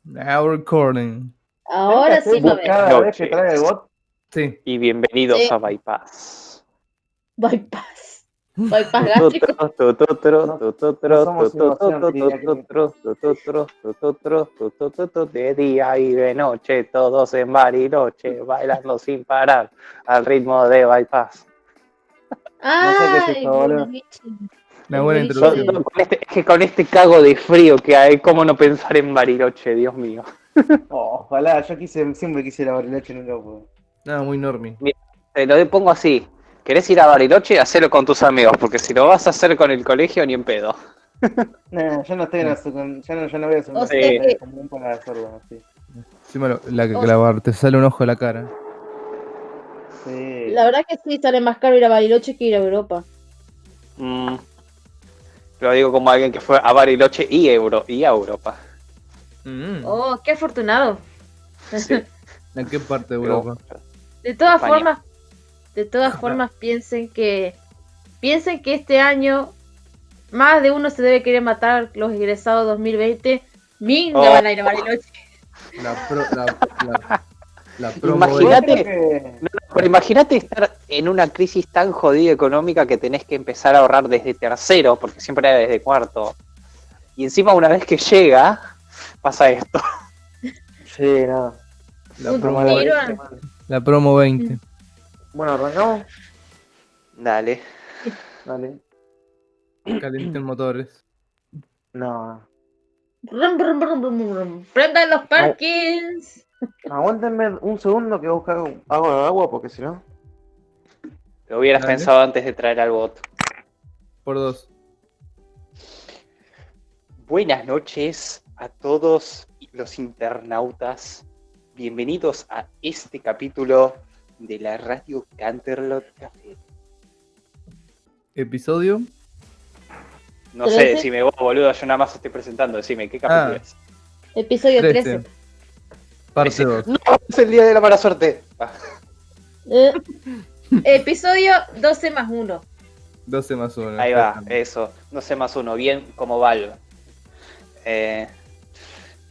Now recording. Ahora sí va a ver. Cada vez que noches. traiga el bot, Sí. Y bienvenidos Sí. a Bypass. Bypass. Bypass gástrico. No somos innovación, diría que- De día y de noche, todos en Bariloche, bailando sin parar, al ritmo de Bypass. No sé qué es Ay, esto, boludo. Una buena el introducción. boliche Es que con este cago de frío que hay, ¿cómo no pensar en Bariloche, Dios mío? Ojalá, siempre quisiera Bariloche, nunca pude. No, muy normie. Mira, te lo pongo así. ¿Querés ir a Bariloche? Hacelo con tus amigos, porque si lo vas a hacer con el colegio, ni en pedo. Nah, yo no estoy en la yo no voy a hacer O una sea secundaria que- común para hacerlo así. Encima te sale un ojo a la cara. Sí. La verdad que sí sale más caro ir a Bariloche que ir a Europa. Lo digo como alguien que fue a Bariloche y a Europa. Oh, qué afortunado. Sí. ¿En qué parte de Europa? De todas España. formas piensen que este año más de uno se debe querer matar los egresados 2020. Minga Oh. van a ir a Bariloche. La promo Imagínate. Yo creo que- Pero imagínate estar en una crisis tan jodida económica que tenés que empezar a ahorrar desde tercero, porque siempre era desde cuarto. Y encima una vez que llega, pasa esto. Sí, no. La Un promo, tiro. la promo 20. Bueno, arrancamos. Dale. Dale. Calienten motores. No. Brum, brum, brum, brum, brum. Prendan los parkings. Aguántenme un segundo que busco algo de agua porque si no. Lo hubieras Dale. pensado antes de traer al bot. Por 2. Buenas noches a todos los internautas. Bienvenidos a este capítulo de la Radio Canterlot Café. Episodio. No sé, 13. decime vos, boludo, yo nada más estoy presentando. Decime, ¿qué capítulo es? Episodio 13. 13. Parte 2. No, es el día de la mala suerte. Episodio 12 más 1. 12 más 1. Ahí va, eso. 12 más 1, bien como Valve.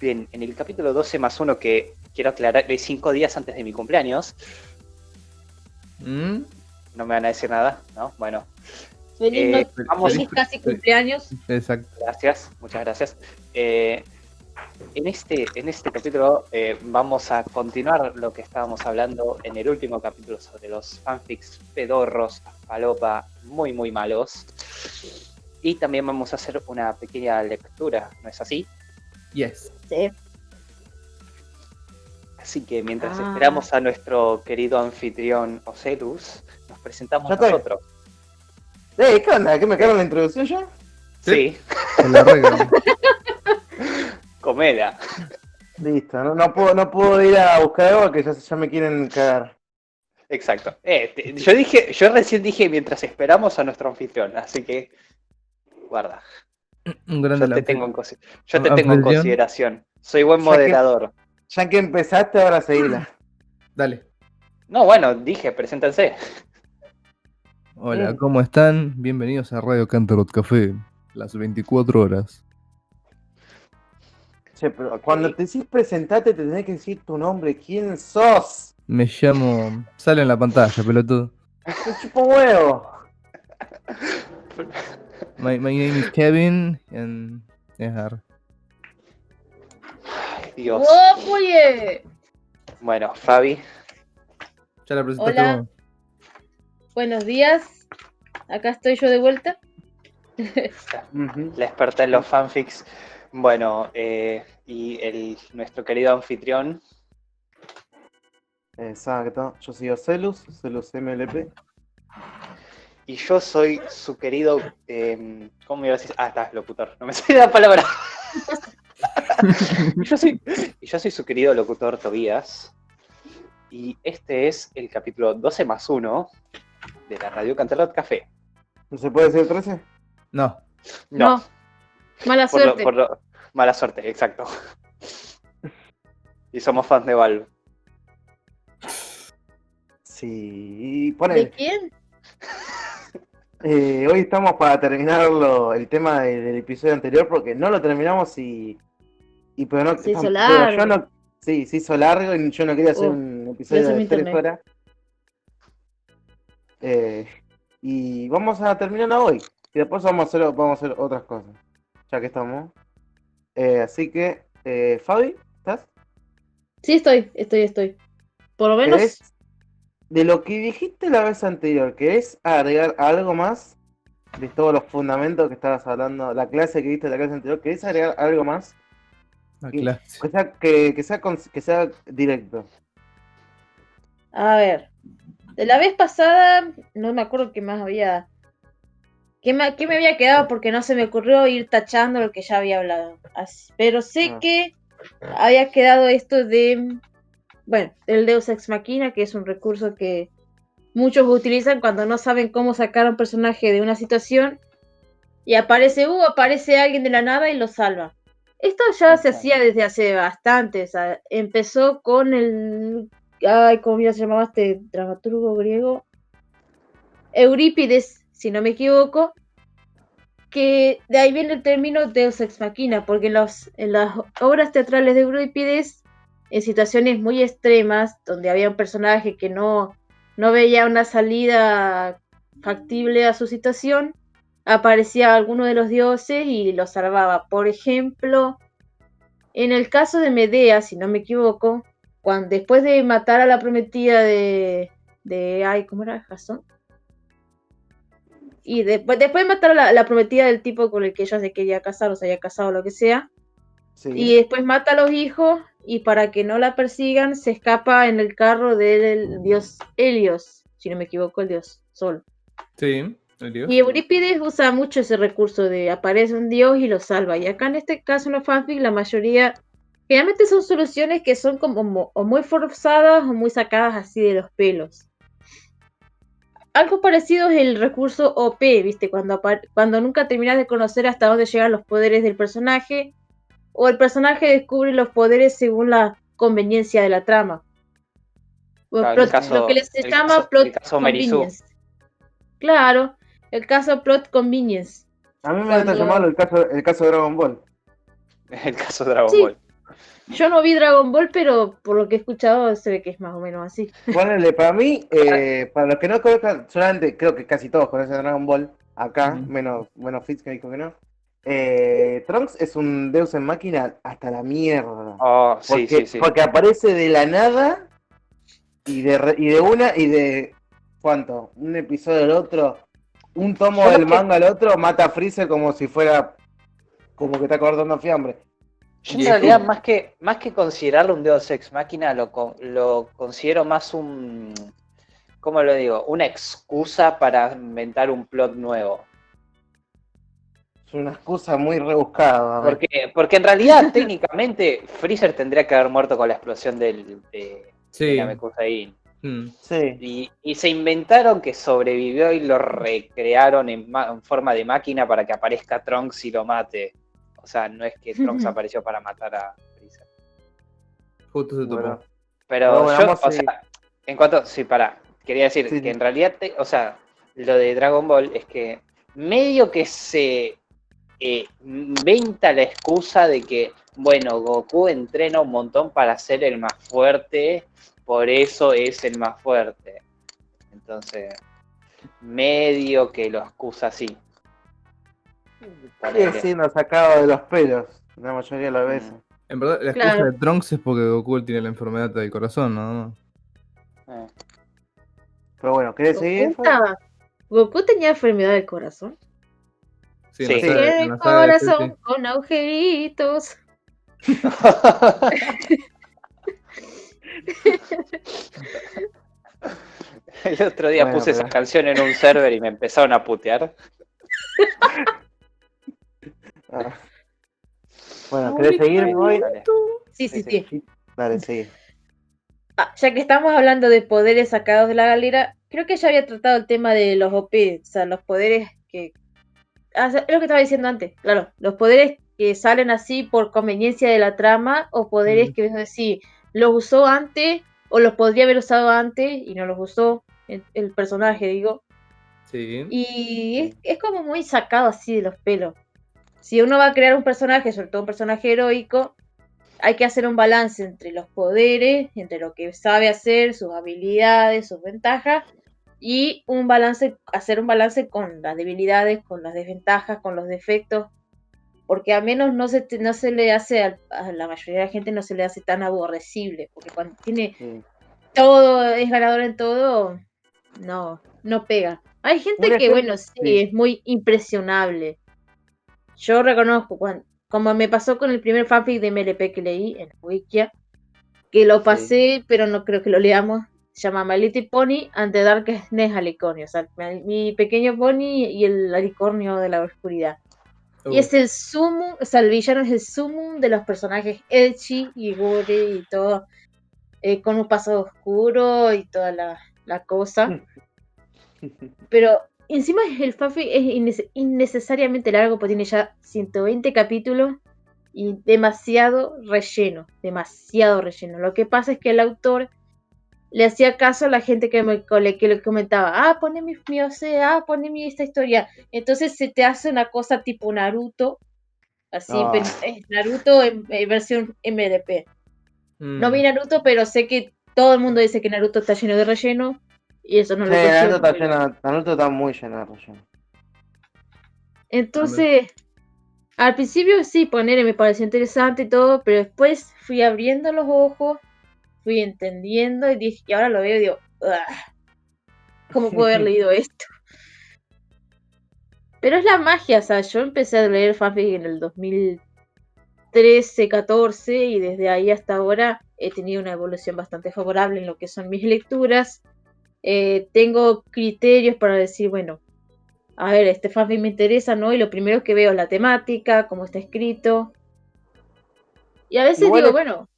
Bien, en el capítulo 12 más 1 que quiero aclarar, 5 días antes de mi cumpleaños. No me van a decir nada, ¿no? Bueno, Feliz, vamos. feliz casi cumpleaños. Exacto. Gracias, muchas gracias. En este capítulo vamos a continuar lo que estábamos hablando en el último capítulo sobre los fanfics pedorros, falopa, muy muy malos. Y también vamos a hacer una pequeña lectura, ¿no es así? Yes. Sí. Así que mientras esperamos a nuestro querido anfitrión Ocelus, nos presentamos Ya estoy. nosotros. ¿Qué onda? ¿Qué me quedaron la introducción ya? Sí, Con la regla. comeda. Listo, no puedo ir a buscar agua que ya me quieren cagar. Exacto. Yo recién dije mientras esperamos a nuestro anfitrión, así que guarda. Un grande Yo te tengo en Anfitrión. consideración. Soy buen Ya que- moderador. Ya que empezaste, ahora seguila. Dale. No, bueno, dije, preséntense. Hola, ¿cómo están? Bienvenidos a Radio Canterlot Café. Las 24 horas. Che, pero Ok. cuando te decís presentate, te tenés que decir tu nombre. ¿Quién sos? Me llamo. Sale en la pantalla, pelotudo. Te chupo huevo. My name is Kevin and. Dios. ¡Oh, oye! Bueno, Fabi. Ya la presentaste Hola. vos. Buenos días. Acá estoy yo de vuelta. Ujú. La experta en los fanfics. Bueno, y nuestro querido anfitrión. Exacto. Yo soy Ocelus MLP. Y yo soy su querido. ¿Cómo me iba a decir? Está, locutor. No me sale la palabra. Y yo soy su querido locutor Tobías. Y este es el capítulo 12 más 1 de la Radio Canterlot Café. ¿No se puede decir 13? No. No. Mala suerte. Mala suerte, exacto. Y somos fans de Valve. Sí. ¿De Ponele. quién? Hoy estamos para terminar el tema del episodio anterior porque no lo terminamos y pero no, Se hizo pero largo. yo no, sí, se hizo largo y yo no quería hacer un episodio eso de mi 3 internet. horas. Y vamos a terminar hoy. Y después vamos a hacer otras cosas. Ya que estamos. Así que, Fabi, ¿estás? Sí, estoy. Por lo menos, ¿Querés, de lo que dijiste la vez anterior, querés agregar algo más de todos los fundamentos que estabas hablando, la clase que viste la clase anterior? ¿Querés agregar algo más? La Que, clase. que sea directo. a ver. De la vez pasada, no me acuerdo qué más había. ¿Qué me había quedado? Porque no se me ocurrió ir tachando lo que ya había hablado. Pero sé que había quedado esto de. Bueno, el Deus Ex Machina, que es un recurso que muchos utilizan cuando no saben cómo sacar a un personaje de una situación. Y aparece alguien de la nada y lo salva. Esto ya se hacía desde hace bastante. O sea, empezó con el. Ay, ¿cómo se llamaba este dramaturgo griego? Eurípides, si no me equivoco. Que de ahí viene el término Deus Ex Machina, porque en las obras teatrales de Eurípides, en situaciones muy extremas, donde había un personaje que no veía una salida factible a su situación, aparecía alguno de los dioses y lo salvaba. Por ejemplo, en el caso de Medea, si no me equivoco, cuando después de matar a la prometida de ay, ¿cómo era? Jasón. Y después de matar a la prometida del tipo con el que ella se quería casar, o se había casado, lo que sea, Sí. y después mata a los hijos, y para que no la persigan, se escapa en el carro del dios Helios, si no me equivoco, el dios Sol. Sí, el dios. Y Eurípides usa mucho ese recurso de aparece un dios y lo salva. Y acá en este caso, en los fanfics, la mayoría, generalmente son soluciones que son como o muy forzadas o muy sacadas así de los pelos. Algo parecido es el recurso OP, ¿viste? Cuando nunca terminas de conocer hasta dónde llegan los poderes del personaje, o el personaje descubre los poderes según la conveniencia de la trama. Claro, Lo que se llama plot el caso Merisu. convenience. Claro, el caso plot convenience. A mí me gusta llamarlo el caso de Dragon Ball. El caso Dragon Sí. Ball. Yo no vi Dragon Ball, pero por lo que he escuchado se ve que es más o menos así. Ponele, para mí, para los que no conozcan, solamente creo que casi todos conocen Dragon Ball, acá, menos Fitz que dijo que no. Trunks es un Deus en máquina hasta la mierda. Oh, sí, porque, sí. Porque aparece de la nada y de ¿cuánto? Un episodio del otro, un tomo del manga al otro, mata a Freezer como si fuera, como que está cortando fiambre. Yo en realidad, más que considerarlo un Deus Ex Machina, lo considero más un, ¿cómo lo digo? Una excusa para inventar un plot nuevo. Es una excusa muy rebuscada. Porque en realidad, técnicamente, Freezer tendría que haber muerto con la explosión de Namekusein. Sí. Y se inventaron que sobrevivió y lo recrearon en forma de máquina para que aparezca Trunks y lo mate. O sea, no es que Trunks apareció para matar a Freezer. Justo se topó. Pero bueno, yo, o sea, en cuanto, quería decir que en realidad, o sea, lo de Dragon Ball es que medio que se inventa la excusa de que, bueno, Goku entrena un montón para ser el más fuerte, por eso es el más fuerte. Entonces, medio que lo excusa así. Sigue siendo sacado de los pelos la mayoría de las veces. En verdad, la excusa de Trunks es porque Goku tiene la enfermedad del corazón, ¿no? Pero bueno, ¿querés seguir? ¿Goku tenía enfermedad del corazón? Sí, el corazón con agujeritos. El otro día puse esa canción en un server y me empezaron a putear. Bueno, ¿querés seguir hoy? Sí. Dale, sigue. Ya que estamos hablando de poderes sacados de la galera, creo que ya había tratado el tema de los OP, o sea, los poderes que... es lo que estaba diciendo antes, claro, los poderes que salen así por conveniencia de la trama, o poderes que, es decir, los usó antes, o los podría haber usado antes, y no los usó el personaje, digo. Sí. Y es como muy sacado así de los pelos. Si uno va a crear un personaje, sobre todo un personaje heroico, hay que hacer un balance entre los poderes, entre lo que sabe hacer, sus habilidades, sus ventajas, y hacer un balance con las debilidades, con las desventajas, con los defectos, porque al menos no se le hace a la mayoría de la gente no se le hace tan aborrecible, porque cuando tiene Sí. todo, es ganador en todo, no pega. Hay Un gente que, ejemplo, bueno, sí, sí, es muy impresionable. Yo reconozco, como me pasó con el primer fanfic de MLP que leí en Wikia, que lo sí. pasé, pero no creo que lo leamos. Se llama My Little Pony and the Darkness Alicornio. O sea, mi pequeño pony y el alicornio de la oscuridad. Y es el sumum, o sea, el villano es el sumum de los personajes edgy y gore y todo, con un pasado oscuro y toda la cosa. Pero encima el fanfic es innecesariamente largo, porque tiene ya 120 capítulos y demasiado relleno. Lo que pasa es que el autor le hacía caso a la gente que le comentaba, pone mi OC, pone esta historia. Entonces se te hace una cosa tipo Naruto, así, es Naruto en versión MDP. No vi Naruto, pero sé que todo el mundo dice que Naruto está lleno de relleno, y eso no Sí, lo cuestiono. Naruto está muy lleno de relleno. Entonces, al principio sí, me pareció interesante y todo, pero después fui abriendo los ojos, fui entendiendo y dije, y ahora lo veo y digo, "Ugh, ¿cómo puedo haber leído esto?" Pero es la magia, o sea, yo empecé a leer fanfic en el 2013, 14 y desde ahí hasta ahora he tenido una evolución bastante favorable en lo que son mis lecturas. Tengo criterios para decir, bueno, a ver, este fanfic me interesa, ¿no? Y lo primero que veo es la temática, cómo está escrito. Y a veces digo, bueno,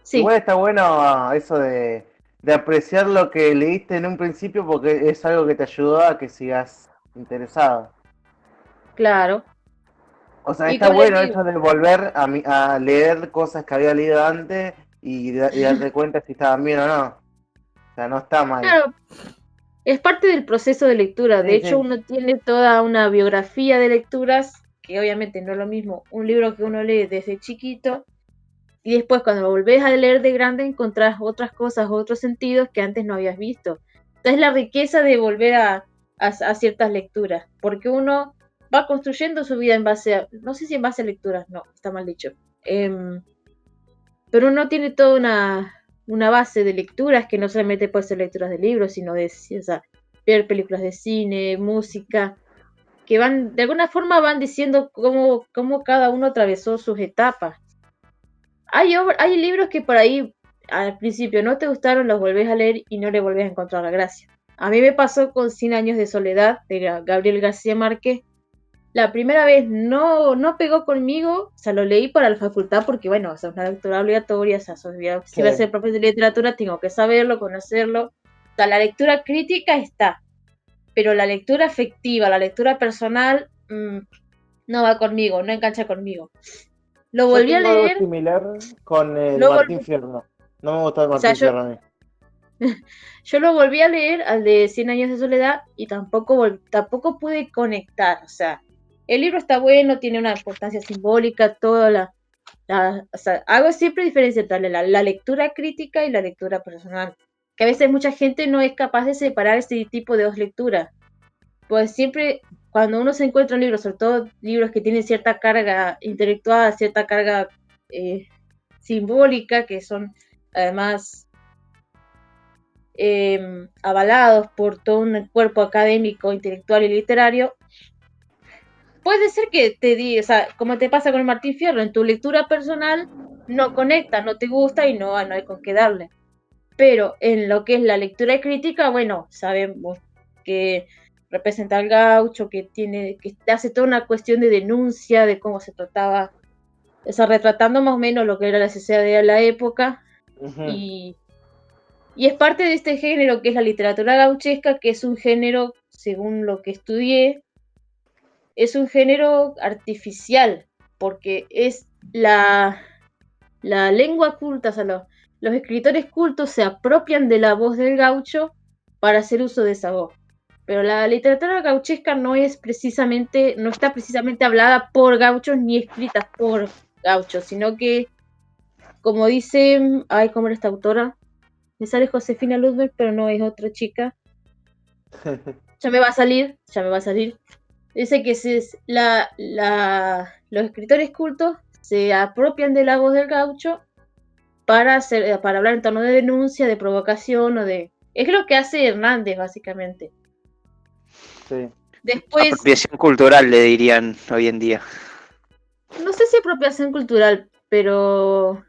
sí. Igual está bueno eso de apreciar lo que leíste en un principio porque es algo que te ayudó a que sigas interesado. Claro. O sea, Y está como les bueno digo, eso de volver a leer cosas que había leído antes y darte cuenta si estaban bien o no. O sea, no está mal. claro, es parte del proceso de lectura. De Sí, hecho, sí. uno tiene toda una biografía de lecturas, que obviamente no es lo mismo un libro que uno lee desde chiquito, y después cuando lo volvés a leer de grande encontrás otras cosas, otros sentidos que antes no habías visto. Entonces la riqueza de volver a ciertas lecturas, porque uno va construyendo su vida en base a, no sé si en base a lecturas, no, está mal dicho. Pero uno tiene toda una base de lecturas que no solamente puede ser lecturas de libros, sino de, o sea, ver películas de cine, música, que van, de alguna forma van diciendo cómo cada uno atravesó sus etapas. Hay libros que por ahí al principio no te gustaron, los volvés a leer y no le volvés a encontrar la gracia. A mí me pasó con 100 años de soledad de Gabriel García Márquez. La primera vez no pegó conmigo, o sea, lo leí para la facultad porque, bueno, o sea, es una lectura obligatoria, o sea, si voy a ser profesor de literatura tengo que saberlo, conocerlo. O sea, la lectura crítica está, pero la lectura afectiva, la lectura personal, no va conmigo, no engancha conmigo. Lo Yo volví a tengo algo leer, similar con el lo Martín volví, Fierro. No me gusta el o sea, Martín Fierro a mí. yo lo volví a leer al de 100 años de soledad y tampoco pude conectar, o sea, el libro está bueno, tiene una importancia simbólica, toda o sea, hago siempre diferencia entre la lectura crítica y la lectura personal, que a veces mucha gente no es capaz de separar este tipo de dos lecturas, pues siempre cuando uno se encuentra un libro, sobre todo libros que tienen cierta carga intelectual, cierta carga simbólica, que son además avalados por todo un cuerpo académico, intelectual y literario, puede ser que o sea, como te pasa con el Martín Fierro, en tu lectura personal no conecta, no te gusta y no hay con qué darle. Pero en lo que es la lectura crítica, bueno, sabemos que representa al gaucho, que hace toda una cuestión de denuncia de cómo se trataba, o sea, retratando más o menos lo que era la sociedad de la época, y es parte de este género que es la literatura gauchesca, que es un género, según lo que estudié, es un género artificial, porque es la lengua culta, o sea, los escritores cultos se apropian de la voz del gaucho para hacer uso de esa voz. Pero la literatura gauchesca no está precisamente hablada por gauchos ni escrita por gauchos, sino que como dice, ay, ¿cómo era esta autora? Me sale Josefina Ludwig, pero no es otra chica. Ya me va a salir. Dice que los escritores cultos se apropian de la voz del gaucho para hablar en torno de denuncia, de provocación o de... Es lo que hace Hernández, básicamente. Sí. Después, Apropiación cultural, le dirían hoy en día. no sé si apropiación cultural, pero...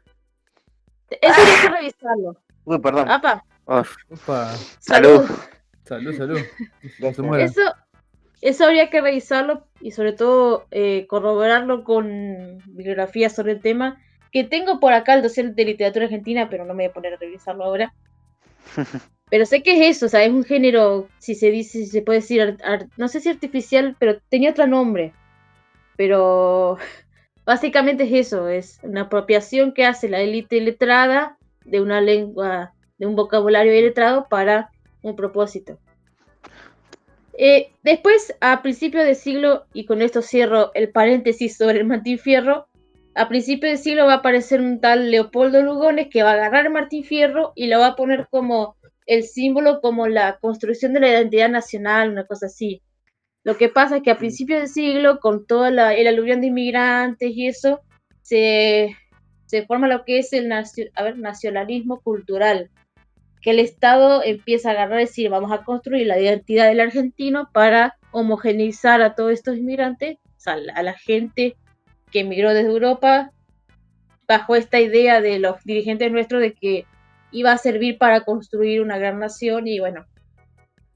Eso hay que revisarlo. Uy, perdón. Apa, Uf, Opa, salud. salud. Gracias. Se muera. Eso habría que revisarlo y sobre todo corroborarlo con bibliografías sobre el tema, que tengo por acá el dossier de literatura argentina, pero no me voy a poner a revisarlo ahora. Pero sé que es eso, o sea, es un género, si se puede decir, no sé si artificial, pero tenía otro nombre. Pero básicamente es eso, es una apropiación que hace la élite letrada de una lengua, de un vocabulario iletrado para un propósito. Después, a principios de siglo, y con esto cierro el paréntesis sobre el Martín Fierro, a principios de siglo va a aparecer un tal Leopoldo Lugones que va a agarrar el Martín Fierro y lo va a poner como el símbolo, como la construcción de la identidad nacional, una cosa así. Lo que pasa es que a principios del siglo, con todo el aluvión de inmigrantes y eso, se forma lo que es el nacionalismo cultural, que el Estado empieza a agarrar y decir, vamos a construir la identidad del argentino para homogeneizar a todos estos inmigrantes, o sea, a la gente que emigró desde Europa, bajo esta idea de los dirigentes nuestros de que iba a servir para construir una gran nación y bueno,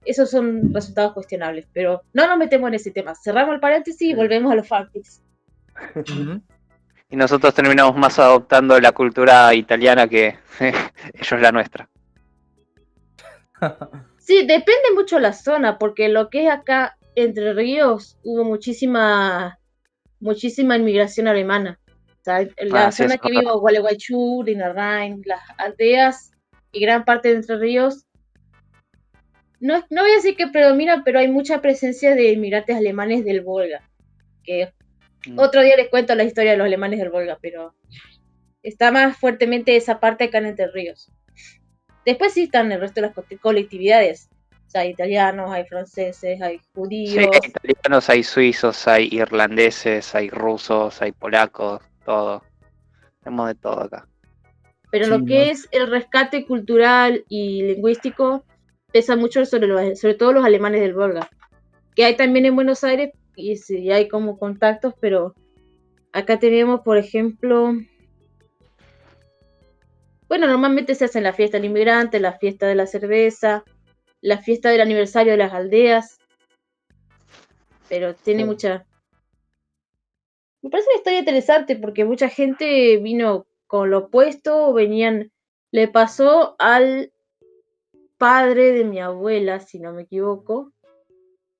esos son resultados cuestionables, pero no nos metemos en ese tema. Cerramos el paréntesis y volvemos a los fanfics. Y nosotros terminamos más adoptando la cultura italiana que ellos la nuestra. Sí, depende mucho la zona, porque lo que es acá, Entre Ríos, hubo muchísima inmigración alemana. O sea, la Sí, zona eso que es verdad. vivo, Gualeguaychú, Dinarrain, las aldeas y gran parte de Entre Ríos, no voy a decir que predomina, pero hay mucha presencia de inmigrantes alemanes del Volga. Que otro día les cuento la historia de los alemanes del Volga, pero está más fuertemente esa parte acá en Entre Ríos. Después sí están el resto de las colectividades. O sea, hay italianos, hay franceses, hay Sí, judíos. hay italianos, hay suizos, hay irlandeses, hay rusos, hay polacos, todo. Tenemos de todo acá. Pero Sí, lo que es el rescate cultural y lingüístico pesa mucho sobre todo los alemanes del Volga. Que hay también en Buenos Aires y sí, hay como contactos, pero acá tenemos, por ejemplo, bueno, normalmente se hacen la fiesta del inmigrante, la fiesta de la cerveza, la fiesta del aniversario de las aldeas, pero tiene Sí. mucha... Me parece una historia interesante porque mucha gente vino con lo opuesto, le pasó al padre de mi abuela, si no me equivoco,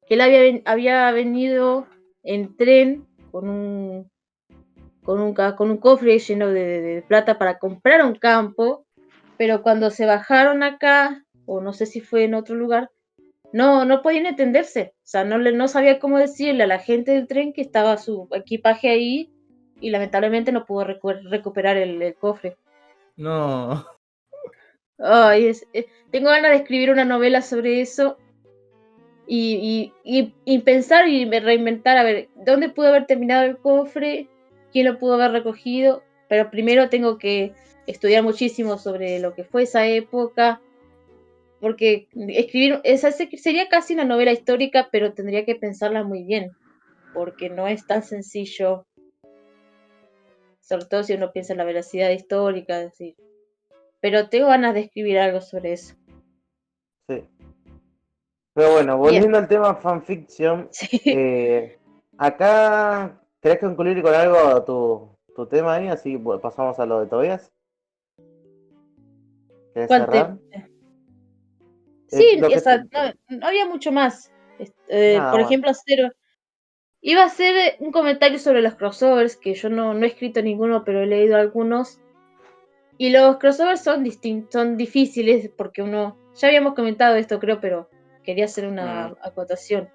que él había venido en tren con un cofre lleno de plata para comprar un campo, pero cuando se bajaron acá, o no sé si fue en otro lugar, no podían entenderse, o sea, no sabía cómo decirle a la gente del tren que estaba su equipaje ahí y lamentablemente no pudo recuperar el cofre. No. Ay, tengo ganas de escribir una novela sobre eso y pensar y reinventar, a ver, ¿dónde pudo haber terminado el cofre? ¿Quién lo pudo haber recogido? Pero primero tengo que estudiar muchísimo sobre lo que fue esa época, porque escribir, sería casi una novela histórica, pero tendría que pensarla muy bien, porque no es tan sencillo, sobre todo si uno piensa en la veracidad histórica, es decir. Pero tengo ganas de escribir algo sobre eso. Sí. Pero bueno, Bien. volviendo al tema fanfiction, Sí. acá, ¿querés concluir con algo tu tema ahí? Así pasamos a lo de Tobias. ¿Querés ¿Cuál cerrar? Sí, Lo que no había mucho más. Nada, Por bueno. ejemplo, iba a hacer un comentario sobre los crossovers, que yo no he escrito ninguno, pero he leído algunos. Y los crossovers son difíciles porque ya habíamos comentado esto, creo, pero quería hacer una acotación.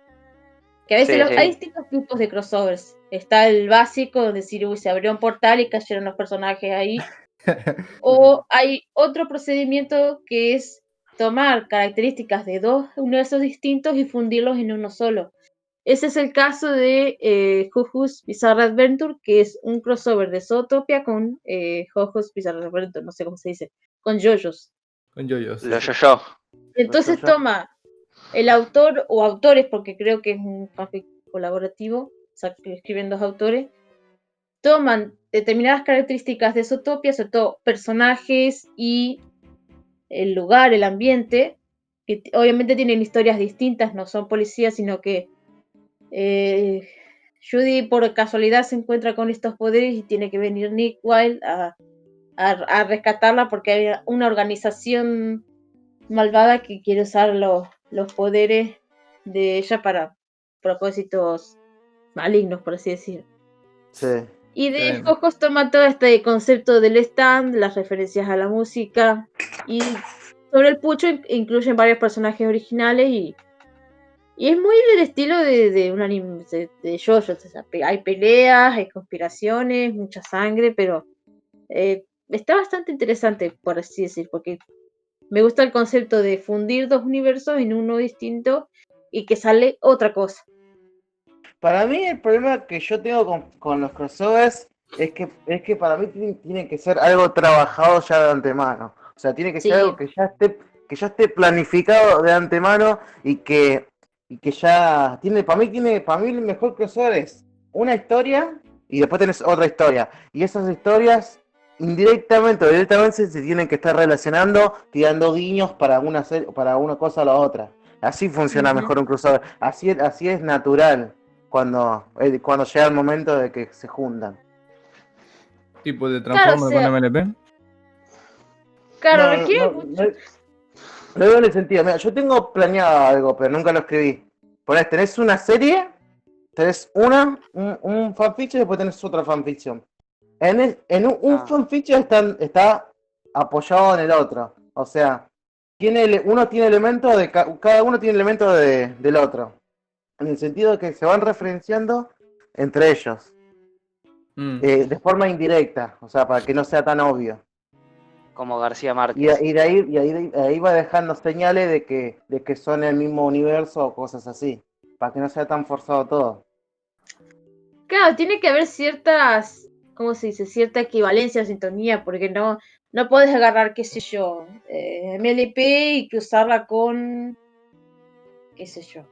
Que a veces Sí, hay sí. distintos tipos de crossovers. Está el básico, donde se abrió un portal y cayeron los personajes ahí. O hay otro procedimiento que es tomar características de dos universos distintos y fundirlos en uno solo. Ese es el caso de JoJo's Bizarre Adventure, que es un crossover de Zootopia con JoJo's Bizarre Adventure, no sé cómo se dice, con JoJo's. Con yo, sí. Lo yo. Entonces yo. toma el autor o autores, porque creo que es un fanfic colaborativo, o sea, que escriben dos autores, toman determinadas características de Zootopia, sobre todo personajes y el lugar, el ambiente, que obviamente tienen historias distintas, no son policías, sino que Judy por casualidad se encuentra con estos poderes y tiene que venir Nick Wilde a rescatarla porque hay una organización malvada que quiere usar los poderes de ella para propósitos malignos, por así decir. Sí. Y de Bien. Jojos toma todo este concepto del stand, las referencias a la música, y sobre el pucho incluyen varios personajes originales y es muy del estilo de un anime de JoJo. O sea, hay peleas, hay conspiraciones, mucha sangre, pero está bastante interesante, por así decir, porque me gusta el concepto de fundir dos universos en uno distinto y que sale otra cosa. Para mí el problema que yo tengo con los crossovers es que para mí tiene que ser algo trabajado ya de antemano. O sea, tiene que ser Sí, algo que ya esté planificado de antemano y que ya para mí el mejor crossover es una historia y después tenés otra historia. Y esas historias indirectamente o directamente se tienen que estar relacionando, tirando guiños para para una cosa o la otra. Así funciona ujú. mejor un crossover. Así es natural cuando llega el momento de que se juntan. Tipo de Claro, o Transformer con sea, MLP. claro, No, no, requiere no, mucho. no veo el sentido. Mira, yo tengo planeado algo, pero nunca lo escribí. Tenés una serie, tenés un fanfiction y después tenés otra fanfiction. En un fanfiction está apoyado en el otro. O sea, uno tiene elementos cada uno tiene elementos del otro. En el sentido de que se van referenciando entre ellos. De forma indirecta, o sea, para que no sea tan obvio. Como García Y, Márquez. ahí va dejando señales de que son el mismo universo o cosas así, para que no sea tan forzado todo. Claro, tiene que haber ciertas, ¿cómo se dice? Cierta equivalencia o sintonía, porque no puedes agarrar, qué sé yo, MLP y cruzarla con, qué sé yo,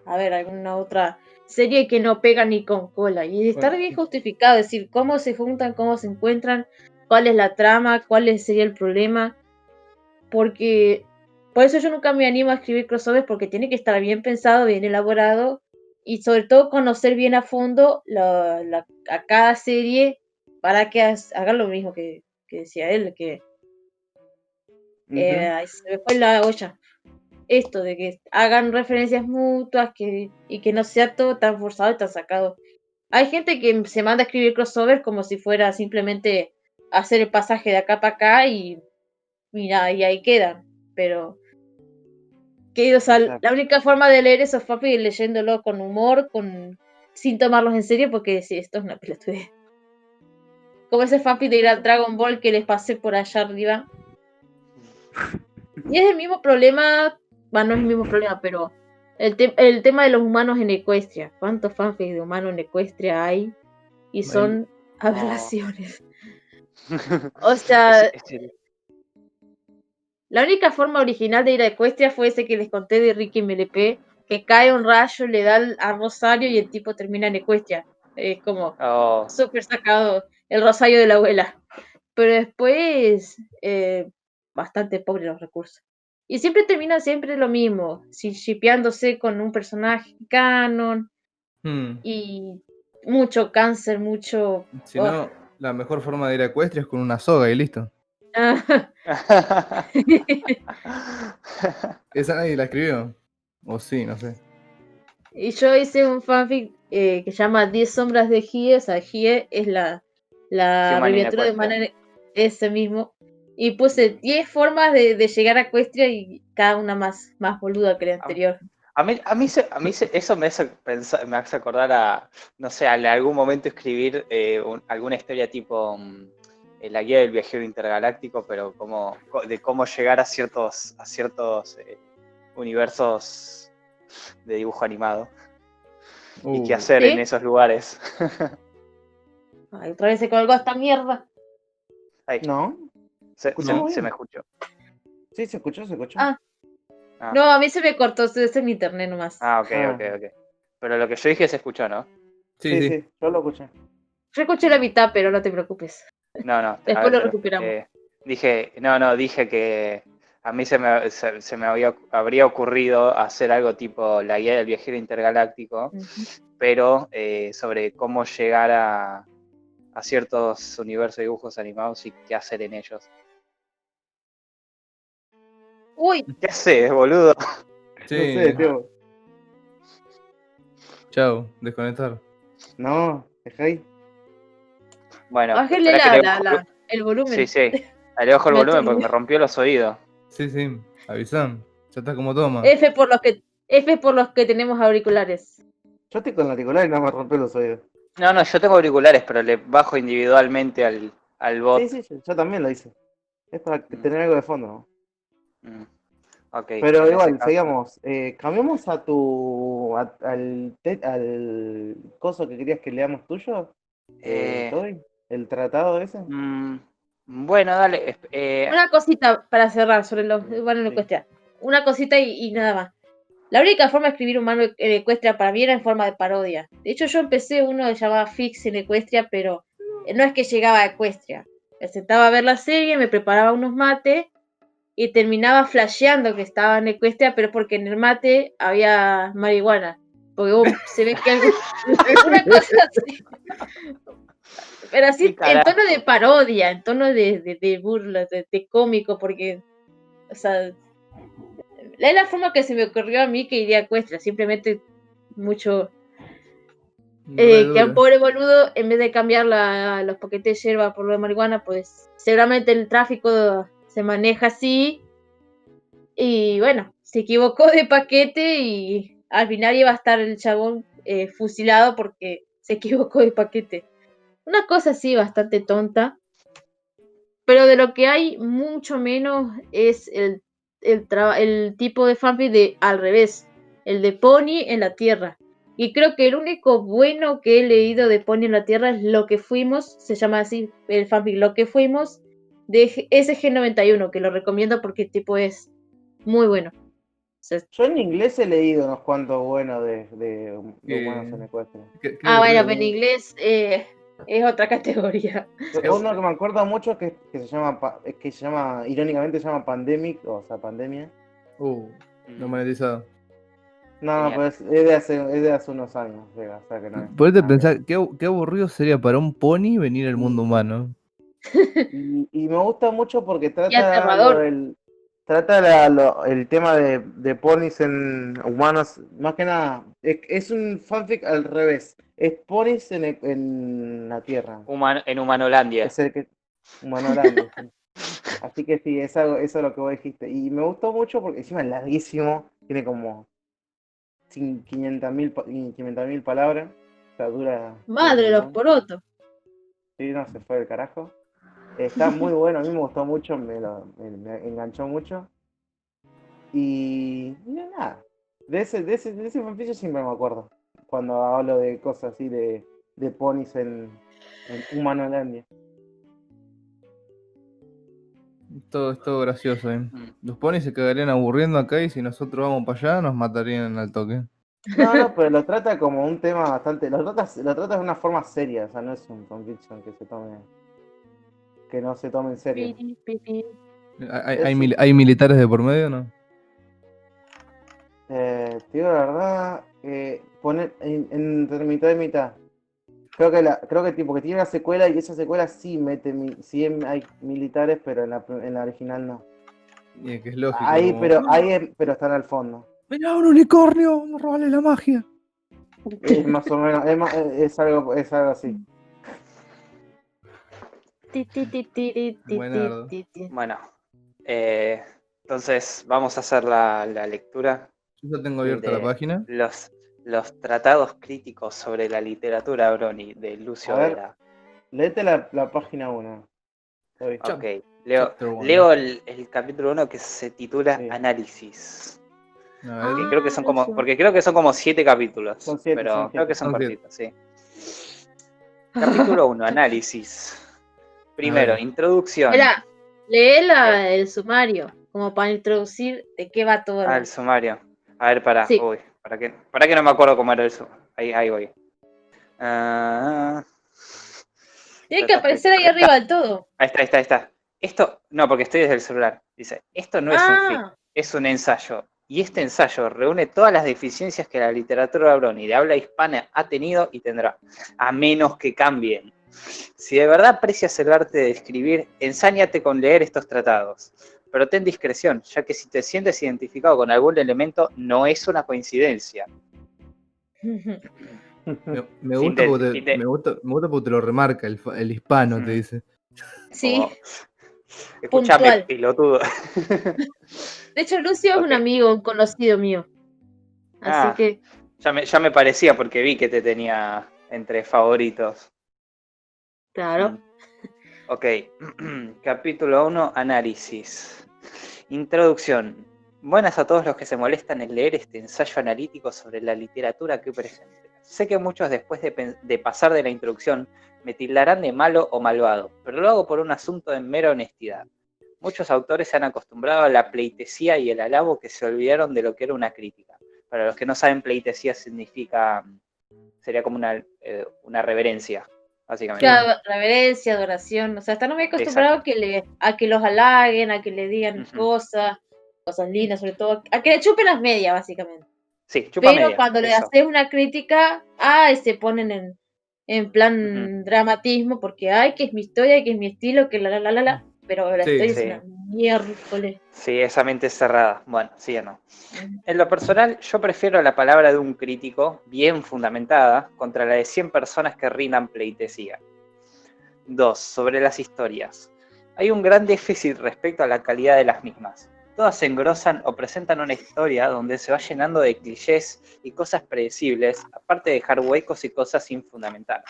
a ver, alguna otra serie que no pega ni con cola. Y estar Bueno, bien justificado, decir cómo se juntan, cómo se encuentran, cuál es la trama, cuál sería el problema, porque por eso yo nunca me animo a escribir crossovers, porque tiene que estar bien pensado, bien elaborado y sobre todo conocer bien a fondo a cada serie para que haga lo mismo que decía él, que Ujú. ahí se me fue la olla. Esto de que hagan referencias mutuas y que no sea todo tan forzado y tan sacado. Hay gente que se manda a escribir crossovers como si fuera simplemente hacer el pasaje de acá para acá y mira, y ahí quedan. Pero que, o sea, la Exacto. única forma de leer esos fanfics es leyéndolo con humor, sin tomarlos en serio, porque sí, esto es una pelotudez. Como ese fanfic de ir al Dragon Ball que les pasé por allá arriba. Y es el mismo problema, bueno, no es el mismo problema, pero el tema de los humanos en Ecuestria. ¿Cuántos fanfics de humanos en Ecuestria hay? Y son aberraciones. O sea, la única forma original de ir a Ecuestria fue ese que les conté de Ricky MLP, que cae un rayo, le da a Rosario y el tipo termina en Ecuestria. Es como Oh, súper sacado el Rosario de la abuela. Pero después, bastante pobre los recursos. Y siempre termina siempre lo mismo, shipeándose con un personaje canon y mucho cáncer, mucho... Si no, la mejor forma de ir a Ecuestria es con una soga y listo. Esa nadie la escribió. O sí, no sé. Y yo hice un fanfic que se llama 10 sombras de Hie, o sea, Hie es la Human abreviatura de Inequestre. humana, ese mismo. Y puse 10 formas de llegar a Ecuestria y cada una más boluda que la anterior. Eso me hace acordar a, no sé, a algún momento escribir alguna historia tipo la guía del viajero intergaláctico, pero de cómo llegar a ciertos universos de dibujo animado y qué hacer ¿Sí? en esos lugares. Ay, otra vez se colgó esta mierda. Ahí, No, se escuchamos me bien. escuchó. Sí, se escuchó, se escuchó. Ah, Ah. no, a mí se me cortó, es en internet nomás. Ok. Ah. Pero lo que yo dije se escuchó, ¿no? Sí, sí, yo lo escuché. Yo escuché la mitad, pero no te preocupes. No, a Después ver, lo recuperamos. dije que a mí se me habría ocurrido hacer algo tipo la guía del viajero intergaláctico, pero sobre cómo llegar a ciertos universos de dibujos animados y qué hacer en ellos. Uy, ¿Qué haces, boludo? Sí. No sé, tío. Chao, desconectar. No, dejá ahí. Bueno, bájale espera que le el volumen. Sí. Le bajo el Me volumen porque aturdí. me rompió los oídos. Sí, avisan. Ya está como toma. F por los que tenemos auriculares. Yo estoy con el auricular y no me rompe los oídos. No, yo tengo auriculares, pero le bajo individualmente al bot. Sí, yo también lo hice. Es para tener algo de fondo, ¿no? Ok, Pero en ese igual, caso. seguimos. Cambiamos al coso que querías que leamos tuyo, Toby, el tratado ese. Bueno, dale. Una cosita para cerrar sobre los humanos en Sí. Ecuestria. Una cosita y nada más. La única forma de escribir humano en Ecuestria para mí era en forma de parodia. De hecho, yo empecé uno que se llamaba Fix en Ecuestria, pero no es que llegaba a Ecuestria. Me sentaba a ver la serie, me preparaba unos mates y terminaba flasheando que estaba en Ecuestria, pero porque en el mate había marihuana. Porque se ve que alguna cosa así. Pero así ¿Qué en tono carajo? de parodia, en tono de burla, de cómico, porque, o sea, es la forma que se me ocurrió a mí que iría a Ecuestria, simplemente mucho Re que a un dura. pobre boludo, en vez de cambiar los paquetes de yerba por lo de marihuana, pues seguramente el tráfico se maneja así. Y bueno, se equivocó de paquete y al final iba a estar el chabón fusilado porque se equivocó de paquete. Una cosa así bastante tonta. Pero de lo que hay mucho menos es el tipo de fanfic de al revés, el de Pony en la Tierra. Y creo que el único bueno que he leído de Pony en la Tierra es Lo que fuimos, se llama así el fanfic Lo que fuimos, de SG91, que lo recomiendo porque el tipo es muy bueno. O sea, Yo en inglés he leído unos cuantos buenos de humanos en Qué, Ecuestria. qué bueno, aburrido. pero en inglés es otra categoría. Uno que me acuerdo mucho que se llama, irónicamente se llama Pandemic, o sea, pandemia. No monetizado. No, Genial. pues es de hace unos años, o sea que no es. Podés nada que ver. pensar, qué aburrido sería para un pony venir al mundo humano. Y me gusta mucho porque Y aterrador. el tema de ponis en humanos, más que nada, es un fanfic al revés. Es ponis en la Tierra. En Humanolandia. Es el que Humanolandia, sí. Así que sí, eso es lo que vos dijiste. Y me gustó mucho porque encima es larguísimo, tiene como 500.000 palabras. O sea, dura un Madre, los montón. porotos. Sí, no, se fue del carajo. Está muy bueno, a mí me gustó mucho, me enganchó mucho. Y nada, de ese fanfic yo siempre me acuerdo. Cuando hablo de cosas así de ponis en Humanolandia. Es todo gracioso, Los ponis se quedarían aburriendo acá y si nosotros vamos para allá nos matarían al toque. No, pero lo trata como un tema bastante. Lo trata de una forma seria, o sea, no es un fanfiction que no se tome en serio. Pi, pi, pi. ¿Hay militares de por medio, no? Te digo la verdad, poner entre mitad y mitad. Creo que tipo que tiene una secuela y esa secuela sí hay militares, pero en la original no. Y que es lógico. Ahí, Como, pero están al fondo. ¡mirá, un unicornio! ¡Vamos a robarle la magia! Es más o menos, es algo así. Ti, ti, ti, ti, ti, ti, Buenardo. ti, ti. Bueno, entonces vamos a hacer la lectura Yo ya tengo abierta la de página. los tratados críticos sobre la literatura Brony de Lucio A ver. Vera. Léete la página 1. Uy. Ok, leo, Chapter one. leo el capítulo 1 que se titula Sí. Análisis. A ver. Que creo que son como, eso. porque creo que son como 7 capítulos. Son 7, pero son creo que 7. son Son cortitos, sí. Capítulo 1, análisis. Primero, ver. introducción. Mira, lee el sumario, como para introducir de qué va todo. El sumario. A ver, pará. Sí. Uy, para que no me acuerdo cómo era el sumario. Ahí voy. Tiene que aparecer ahí arriba del todo. Ahí está. Esto, no, porque estoy desde el celular. Dice, esto no es un film, es un ensayo. Y este ensayo reúne todas las deficiencias que la literatura brony de habla hispana ha tenido y tendrá, a menos que cambien. Si de verdad aprecias el arte de escribir, ensáñate con leer estos tratados. Pero ten discreción, ya que si te sientes identificado con algún elemento, no es una coincidencia. Me gusta porque te lo remarca el hispano, te dice. Sí, Como, escúchame, puntual. pelotudo. De hecho, Lucio es un Ok. amigo, un conocido mío. Así que, Ya me parecía porque vi que te tenía entre favoritos. claro. Ok, capítulo 1, análisis. Introducción. Buenas a todos los que se molestan en leer este ensayo analítico sobre la literatura que presente. Sé que muchos después de pasar de la introducción me tildarán de malo o malvado, pero lo hago por un asunto de mera honestidad. Muchos autores se han acostumbrado a la pleitesía y el alabo que se olvidaron de lo que era una crítica. Para los que no saben, pleitesía sería como una reverencia, básicamente. Claro, reverencia, adoración. O sea, hasta no me he acostumbrado a que los halaguen, a que le digan cosas lindas, sobre todo, a que le chupen las medias, básicamente. Sí, chupa Pero media, cuando le eso. haces una crítica, se ponen en plan dramatismo, porque que es mi historia, que es mi estilo, que la. Pero la historia es una miércoles. Sí, esa mente cerrada. Bueno, sí o no. En lo personal, yo prefiero la palabra de un crítico bien fundamentada contra la de 100 personas que rindan pleitesía. 2. Sobre las historias. Hay un gran déficit respecto a la calidad de las mismas. Todas se engrosan o presentan una historia donde se va llenando de clichés y cosas predecibles, aparte de dejar huecos y cosas sin fundamentar.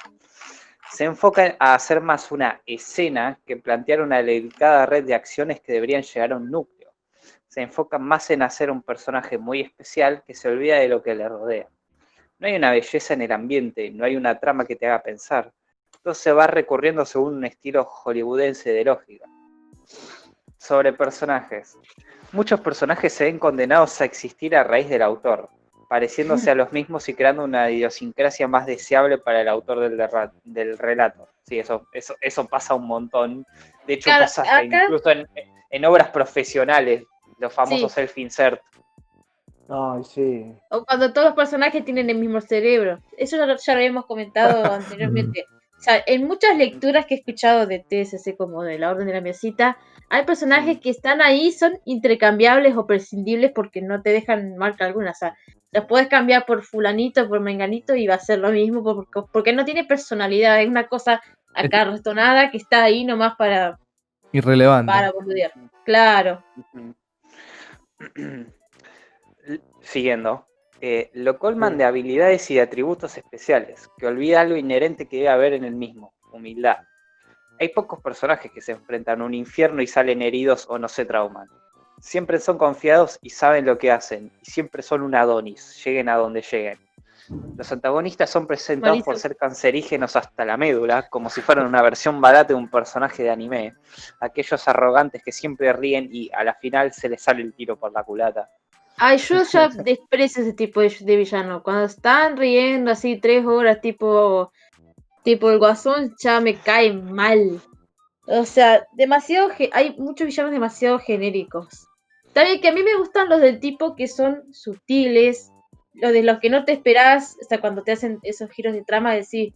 Se enfoca a hacer más una escena que plantear una delicada red de acciones que deberían llegar a un núcleo. Se enfoca más en hacer un personaje muy especial que se olvida de lo que le rodea. No hay una belleza en el ambiente, no hay una trama que te haga pensar. Todo se va recurriendo según un estilo hollywoodense de lógica. Sobre personajes. Muchos personajes se ven condenados a existir a raíz del autor, pareciéndose a los mismos y creando una idiosincrasia más deseable para el autor del relato. Sí, eso pasa un montón. De hecho, Claro, pasa hasta acá, incluso en obras profesionales, los famosos sí. self-insert. Ay, sí. O cuando todos los personajes tienen el mismo cerebro. Eso ya lo habíamos comentado anteriormente. O sea, en muchas lecturas que he escuchado de TSC como de la Orden de la Mesita, hay personajes que están ahí, son intercambiables o prescindibles porque no te dejan marca alguna. O sea, los puedes cambiar por fulanito, por menganito y va a ser lo mismo porque no tiene personalidad. Es una cosa acartonada que está ahí nomás para Irrelevante. boludear. Claro. Siguiendo. Lo colman de habilidades y de atributos especiales, que olvida algo inherente que debe haber en el mismo, humildad. Hay pocos personajes que se enfrentan a un infierno y salen heridos o no se trauman. Siempre son confiados y saben lo que hacen, y siempre son un Adonis, lleguen a donde lleguen. Los antagonistas son presentados por ser cancerígenos hasta la médula, como si fueran una versión barata de un personaje de anime. Aquellos arrogantes que siempre ríen y a la final se les sale el tiro por la culata. Ay, yo ya desprecio ese tipo de villano. Cuando están riendo así 3 horas, tipo el Guasón, ya me cae mal. O sea, hay muchos villanos demasiado genéricos. También que a mí me gustan los del tipo que son sutiles, los de los que no te esperás, hasta cuando te hacen esos giros de trama, decir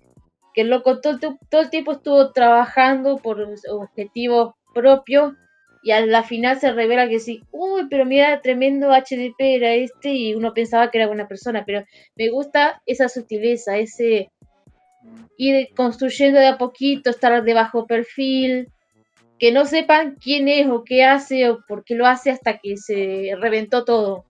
que el loco todo el tiempo estuvo trabajando por objetivos propios y a la final se revela que sí, uy, pero mira, tremendo HDP era este y uno pensaba que era buena persona, pero me gusta esa sutileza, ese ir construyendo de a poquito, estar de bajo perfil, que no sepan quién es o qué hace o por qué lo hace hasta que se reventó todo.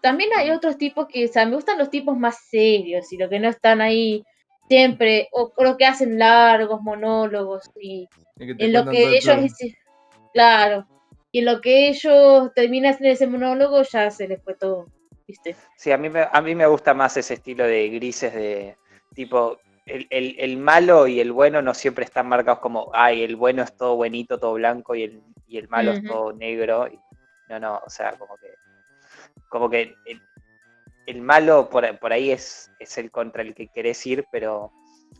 También hay otros tipos que, o sea, me gustan los tipos más serios y los que no están ahí siempre, o lo que hacen largos monólogos y Y que te en lo cuentan todo que el ellos plan. claro, y en lo que ellos terminan en ese monólogo ya se les fue todo, ¿viste? Sí, a mí me gusta más ese estilo de grises de tipo, el malo y el bueno no siempre están marcados como, ay, el bueno es todo buenito, todo blanco y el malo es Ujú. todo negro. No, o sea, como que el malo por ahí es el contra el que querés ir, pero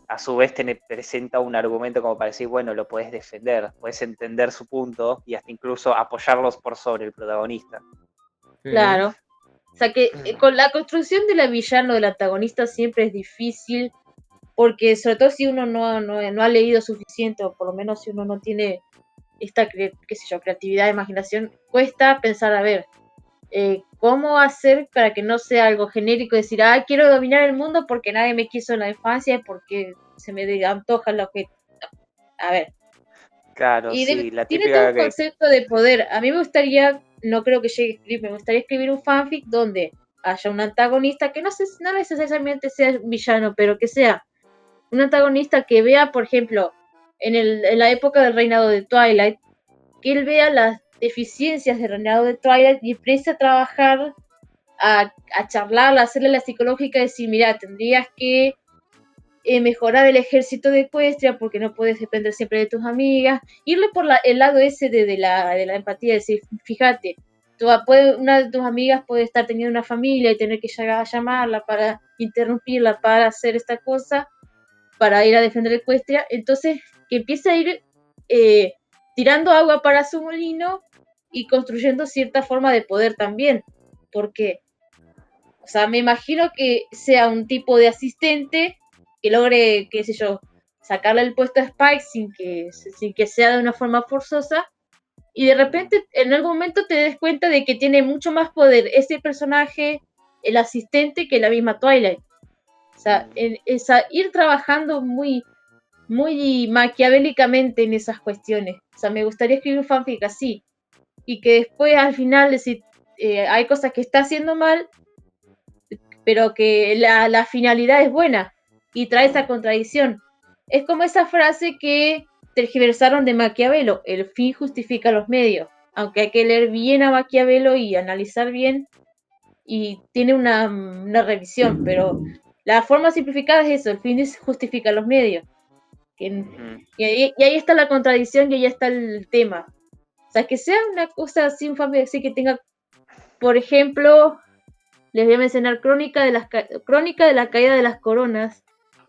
a su vez te presenta un argumento como para decir, bueno, lo podés defender, podés entender su punto y hasta incluso apoyarlos por sobre el protagonista. Sí. Claro. O sea que con la construcción del villano, del antagonista, siempre es difícil, porque sobre todo si uno no ha leído suficiente, o por lo menos si uno no tiene esta, qué sé yo, creatividad, imaginación, cuesta pensar, a ver, cómo hacer para que no sea algo genérico, decir, quiero dominar el mundo porque nadie me quiso en la infancia, porque se me antoja lo que... A ver, Claro, y sí, la tiene todo típica un que... concepto de poder. A mí me gustaría, no creo que llegue a escribir, me gustaría escribir un fanfic donde haya un antagonista que no necesariamente sea un villano, pero que sea un antagonista que vea, por ejemplo, en la época del reinado de Twilight, que él vea las deficiencias del reinado de Twilight y empiece a trabajar, a charlar, a hacerle la psicológica, decir, mira, tendrías que mejorar el ejército de Equestria porque no puedes depender siempre de tus amigas, irle por el lado ese de la empatía, decir, fíjate, una de tus amigas puede estar teniendo una familia y tener que llegar a llamarla para interrumpirla, para hacer esta cosa, para ir a defender Equestria, entonces que empiece a ir tirando agua para su molino y construyendo cierta forma de poder también, porque, o sea, me imagino que sea un tipo de asistente que logre, qué sé yo, sacarle el puesto a Spike sin que sea de una forma forzosa, y de repente en algún momento te des cuenta de que tiene mucho más poder ese personaje, el asistente, que la misma Twilight. O sea, ir trabajando muy maquiavélicamente en esas cuestiones. O sea, me gustaría escribir un fanfic así, y que después al final decir, hay cosas que está haciendo mal, pero que la finalidad es buena y trae esa contradicción. Es como esa frase que tergiversaron de Maquiavelo, el fin justifica los medios, aunque hay que leer bien a Maquiavelo y analizar bien, y tiene una revisión, pero la forma simplificada es eso, el fin justifica los medios. Y ahí está la contradicción y ahí está el tema. O sea, que sea una cosa así, un fanfic así que tenga, por ejemplo, les voy a mencionar Crónica de la caída de las coronas,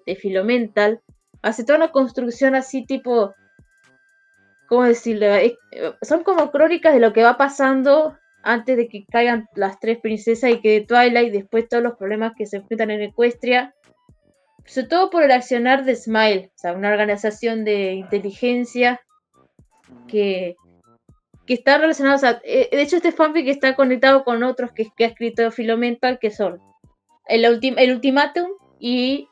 de Filomental. Hace toda una construcción así tipo, ¿cómo decirlo? Son como crónicas de lo que va pasando antes de que caigan las tres princesas y quede Twilight, después todos los problemas que se enfrentan en Equestria. Sobre todo por el accionar de Smile, o sea, una organización de inteligencia que está relacionado, o sea, de hecho este fanfic está conectado con otros que ha escrito Filomental, que son el Ultimátum y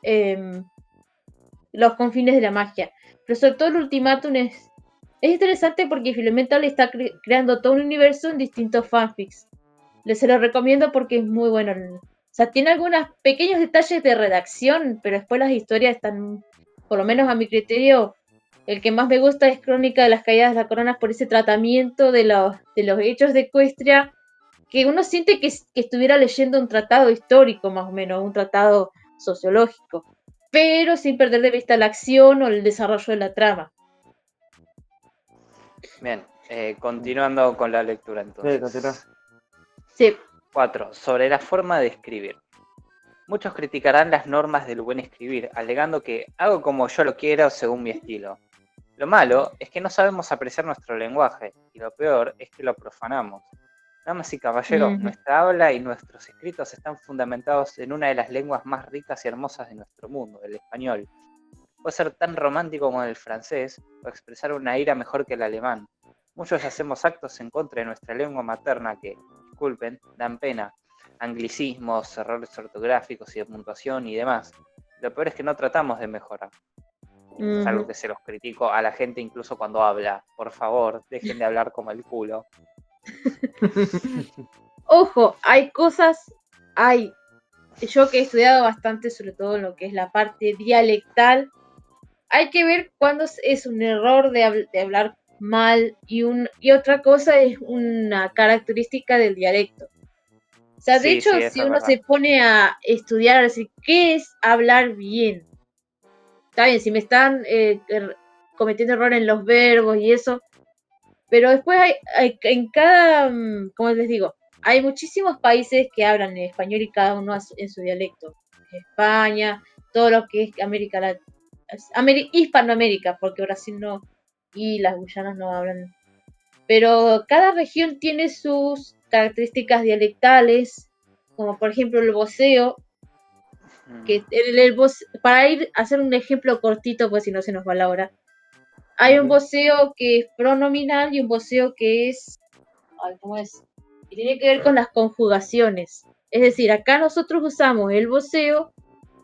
los confines de la magia. Pero sobre todo el Ultimátum es interesante porque Filomental está creando todo un universo en distintos fanfics. Se lo recomiendo porque es muy bueno. O sea, tiene algunos pequeños detalles de redacción, pero después las historias están, por lo menos a mi criterio, el que más me gusta es Crónica de las caídas de las coronas por ese tratamiento de los hechos de Equestria, que uno siente que estuviera leyendo un tratado histórico, más o menos, un tratado sociológico, pero sin perder de vista la acción o el desarrollo de la trama. Bien, continuando con la lectura entonces. Sí, continúa. Sí. 4. Sobre la forma de escribir. Muchos criticarán las normas del buen escribir, alegando que hago como yo lo quiera o según mi estilo. Lo malo es que no sabemos apreciar nuestro lenguaje, y lo peor es que lo profanamos. Damas y caballeros, nuestra habla y nuestros escritos están fundamentados en una de las lenguas más ricas y hermosas de nuestro mundo, el español. Puede ser tan romántico como el francés, o expresar una ira mejor que el alemán. Muchos hacemos actos en contra de nuestra lengua materna que, disculpen, dan pena. Anglicismos, errores ortográficos y de puntuación y demás. Lo peor es que no tratamos de mejorar. Es algo que se los critico a la gente incluso cuando habla. Por favor, dejen de hablar como el culo. Ojo, hay yo que he estudiado bastante, sobre todo en lo que es la parte dialectal, hay que ver cuándo es un error de hablar mal y otra cosa es una característica del dialecto. O sea, de Sí, hecho, sí, eso si es uno verdad. se pone a estudiar, a decir, ¿qué es hablar bien? Está bien, si me están cometiendo errores en los verbos y eso, pero después en cada, como les digo, hay muchísimos países que hablan en español y cada uno en su dialecto. España, todo lo que es América Latina, Hispanoamérica, porque Brasil no, y las Guyanas no hablan. Pero cada región tiene sus características dialectales, como por ejemplo el voceo, que para ir a hacer un ejemplo cortito, pues si no se nos va la hora, hay un voceo que es pronominal y un voceo que es, ¿cómo es? Que tiene que ver con las conjugaciones. Es decir, acá nosotros usamos el voceo